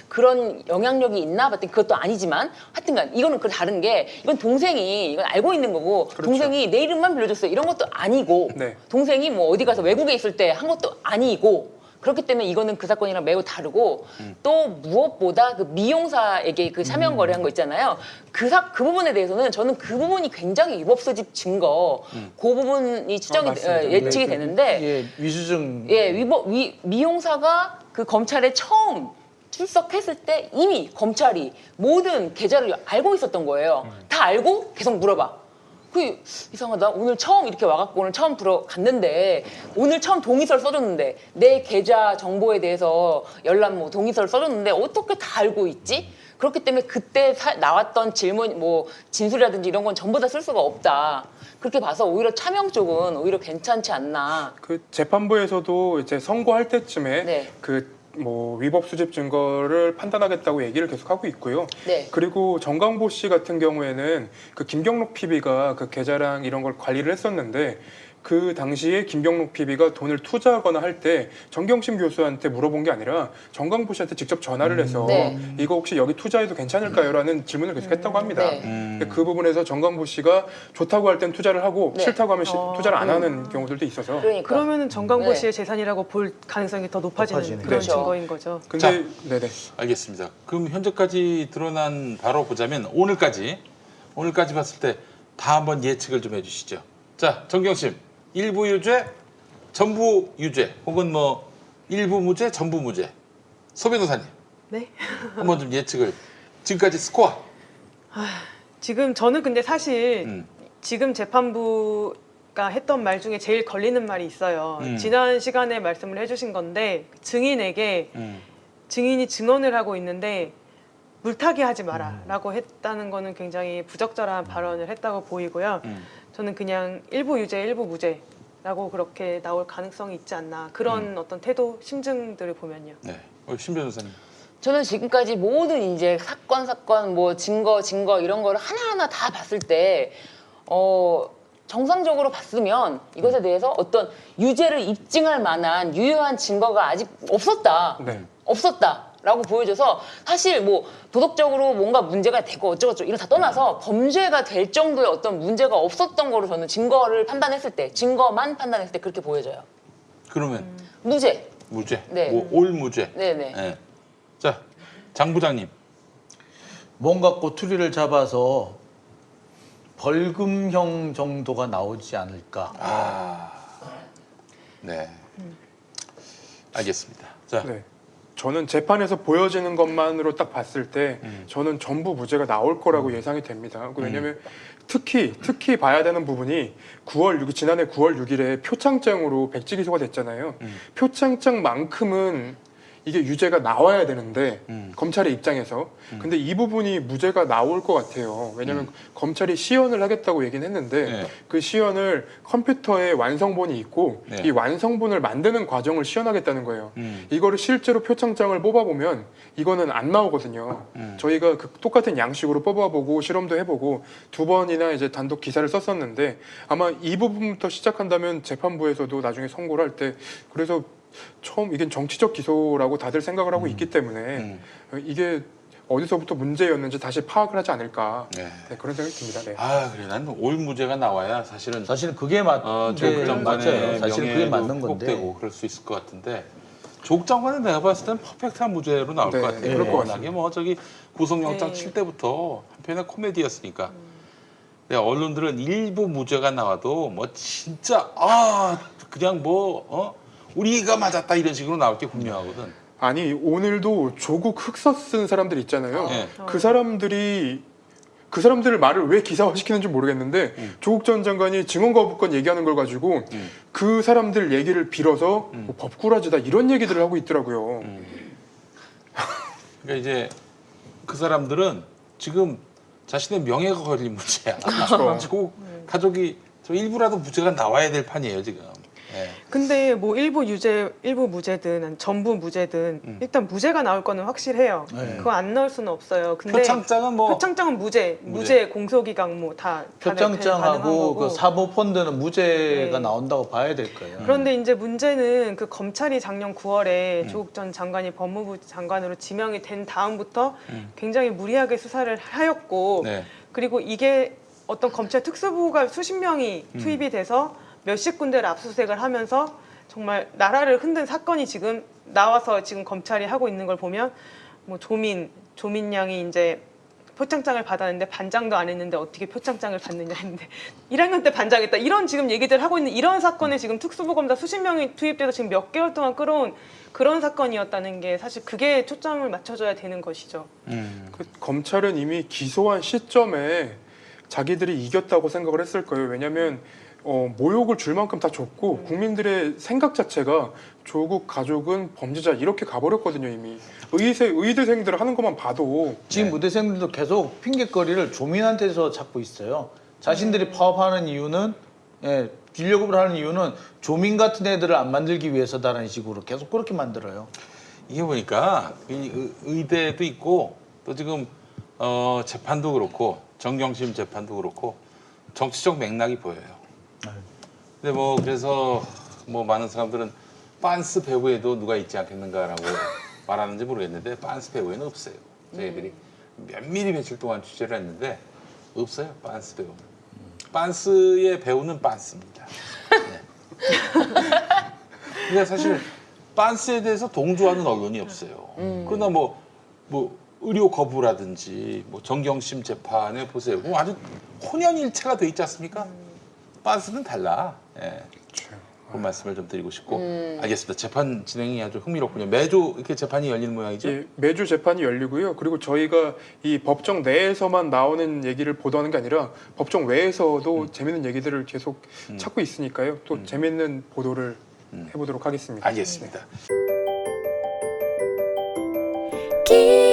그런 영향력이 있나 봤더니 그것도 아니지만 하여튼간 이거는 그 다른 게 이건 동생이 이건 알고 있는 거고 동생이 내 이름만 빌려줬어요. 이런 것도 아니고 네. 동생이 뭐 어디 가서 외국에 있을 때 한 것도 아니고 그렇기 때문에 이거는 그 사건이랑 매우 다르고 또 무엇보다 그 미용사에게 그 차명 거래한 거 있잖아요. 그 부분에 대해서는 저는 그 부분이 굉장히 위법 소집 증거 그 부분이 추정이 맞습니다. 예측이 되는데 예, 위수증. 예, 미용사가 그 검찰에 처음 출석했을 때 이미 검찰이 모든 계좌를 알고 있었던 거예요. 다 알고 계속 물어봐. 그 이상하다. 오늘 처음 이렇게 와갖고 오늘 처음 들어갔는데 오늘 처음 동의서를 써줬는데 내 계좌 정보에 대해서 열람 동의서를 써줬는데 어떻게 다 알고 있지? 그렇기 때문에 그때 나왔던 질문 뭐 진술이라든지 이런 건 전부 다 쓸 수가 없다. 그렇게 봐서 오히려 차명 쪽은 오히려 괜찮지 않나. 그 재판부에서도 이제 선고할 때쯤에 네. 그 뭐 위법 수집 증거를 판단하겠다고 얘기를 계속하고 있고요. 네. 그리고 정강보 씨 같은 경우에는 그 김경록 PB가 그 계좌랑 이런 걸 관리를 했었는데 그 당시에 김경록 PB가 돈을 투자하거나 할 때 정경심 교수한테 물어본 게 아니라 정강보 씨한테 직접 전화를 해서 네. 이거 혹시 여기 투자해도 괜찮을까요? 라는 질문을 계속했다고 합니다. 네. 그 부분에서 정강보 씨가 좋다고 할 땐 투자를 하고 네. 싫다고 하면 투자를 안 하는 경우들도 있어서 그러니까. 그러면은 정강보 네. 씨의 재산이라고 볼 가능성이 더 높아지는 높아지네. 그런 그렇죠. 증거인 거죠. 근데 네네. 알겠습니다. 그럼 현재까지 드러난 바로 보자면 오늘까지 봤을 때 다 한번 예측을 좀 해주시죠. 자, 정경심. 일부 유죄, 전부 유죄, 혹은 뭐 일부 무죄, 전부 무죄. 소 변호사님, 네. 한번 좀 예측을. 지금까지 스코어. 지금 저는 근데 사실 지금 재판부가 했던 말 중에 제일 걸리는 말이 있어요. 지난 시간에 말씀을 해주신 건데 증인에게 증인이 증언을 하고 있는데 물타기 하지 마라 라고 했다는 거는 굉장히 부적절한 발언을 했다고 보이고요. 저는 그냥 일부 유죄, 일부 무죄라고 그렇게 나올 가능성이 있지 않나. 그런 어떤 태도, 심증들을 보면요. 네, 신 변호사님. 저는 지금까지 모든 이제 사건 뭐 증거 이런 거를 하나하나 다 봤을 때 정상적으로 봤으면 이것에 대해서 어떤 유죄를 입증할 만한 유효한 증거가 아직 없었다. 네. 없었다라고 보여져서 사실 뭐 도덕적으로 뭔가 문제가 되고 어쩌고저쩌고 이런 다 떠나서 범죄가 될 정도의 어떤 문제가 없었던 거로 저는 증거만 판단했을 때 그렇게 보여져요. 그러면 무죄. 무죄, 네. 올 무죄. 네네. 네. 자, 장 부장님. 뭔가 꼬투리를 잡아서 벌금형 정도가 나오지 않을까. 네. 알겠습니다. 자, 네. 저는 재판에서 보여지는 것만으로 딱 봤을 때 저는 전부 무죄가 나올 거라고 예상이 됩니다. 왜냐하면 특히 봐야 되는 부분이 지난해 9월 6일에 표창장으로 백지 기소가 됐잖아요. 표창장만큼은 이게 유죄가 나와야 되는데 검찰의 입장에서 근데 이 부분이 무죄가 나올 것 같아요. 왜냐하면 검찰이 시연을 하겠다고 얘기는 했는데 네. 그 시연을 컴퓨터에 완성본이 있고 네. 이 완성본을 만드는 과정을 시연하겠다는 거예요. 이거를 실제로 표창장을 뽑아보면 이거는 안 나오거든요. 저희가 그 똑같은 양식으로 뽑아보고 실험도 해보고 2번이나 이제 단독 기사를 썼었는데 아마 이 부분부터 시작한다면 재판부에서도 나중에 선고를 할 때 그래서 처음 이게 정치적 기소라고 다들 생각을 하고 있기 때문에 이게 어디서부터 문제였는지 다시 파악을 하지 않을까. 네. 네, 그런 생각이 듭니다. 네. 아, 그래. 난 올 무죄가 나와야 사실은 그게 조국 장관의 맞아요. 사실은 그게 명예도 맞는 건데. 회복되고 그럴 수 있을 것 같은데 조국 장관은 내가 봤을 땐 퍼펙트한 무죄로 나올 네, 것 같아요. 그럴 것 워낙에 같습니다. 뭐 저기 구속영장 네. 칠 때부터 한편의 코미디였으니까. 네, 언론들은 일부 무죄가 나와도 뭐 진짜 그냥 우리가 맞았다 이런 식으로 나올 게 분명하거든. 아니 오늘도 조국 흑서 쓴 사람들 있잖아요. 네. 그 사람들이 그 사람들을 말을 왜 기사화시키는지 모르겠는데 조국 전 장관이 증언 거부권 얘기하는 걸 가지고 그 사람들 얘기를 빌어서 뭐 법꾸라지다 이런 얘기들을 하고 있더라고요. 그러니까 이제 그 사람들은 지금 자신의 명예가 걸린 문제야. 조국 가족이 저 일부라도 무죄가 나와야 될 판이에요 지금. 예. 근데 뭐 일부 무죄든 전부 무죄든 일단 무죄가 나올 거는 확실해요. 네. 그거 안 넣을 수는 없어요. 근데 표창장은 뭐 표창장은 무죄 공소기각 뭐다 표창장하고 그 사모펀드는 무죄가 네. 나온다고 봐야 될 거예요. 그런데 이제 문제는 그 검찰이 작년 9월에 조국 전 장관이 법무부 장관으로 지명이 된 다음부터 굉장히 무리하게 수사를 하였고 네. 그리고 이게 어떤 검찰 특수부가 수십 명이 투입이 돼서 몇십 군데를 압수수색을 하면서 정말 나라를 흔든 사건이 지금 나와서 지금 검찰이 하고 있는 걸 보면 뭐 조민 양이 이제 표창장을 받았는데 반장도 안 했는데 어떻게 표창장을 받느냐 했는데 1학년 때 반장했다 이런 지금 얘기들 하고 있는 이런 사건에 지금 특수부 검사 수십 명이 투입돼서 지금 몇 개월 동안 끌어온 그런 사건이었다는 게 사실 그게 초점을 맞춰줘야 되는 것이죠. 그 검찰은 이미 기소한 시점에 자기들이 이겼다고 생각을 했을 거예요. 왜냐하면 모욕을 줄 만큼 다 줬고 국민들의 생각 자체가 조국 가족은 범죄자 이렇게 가버렸거든요. 이미 의대생들 하는 것만 봐도 지금 무대생들도 계속 핑계거리를 조민한테서 찾고 있어요. 자신들이 파업하는 이유는 진료급을 하는 이유는 조민 같은 애들을 안 만들기 위해서다라는 식으로 계속 그렇게 만들어요. 이게 보니까 이 의대도 있고 또 지금 재판도 그렇고 정경심 재판도 그렇고 정치적 맥락이 보여요. 근데 뭐 그래서 뭐 많은 사람들은 빤스 배우에도 누가 있지 않겠는가라고 말하는지 모르겠는데 빤스 배우에는 없어요. 저희들이 면밀히 며칠 동안 취재를 했는데 없어요. 빤스 배우는. 빤스의 배우는 빤스입니다. 네. 근데 사실 빤스에 대해서 동조하는 언론이 없어요. 그러나 뭐 의료 거부라든지 뭐 정경심 재판에 보세요. 아주 혼연일체가 돼 있지 않습니까? 빤스는 달라. 예. 그 말씀을 좀 드리고 싶고 알겠습니다. 재판 진행이 아주 흥미롭군요. 매주 이렇게 재판이 열리는 모양이죠? 예, 매주 재판이 열리고요. 그리고 저희가 이 법정 내에서만 나오는 얘기를 보도하는 게 아니라 법정 외에서도 재밌는 얘기들을 계속 찾고 있으니까요. 또 재밌는 보도를 해보도록 하겠습니다. 알겠습니다. 기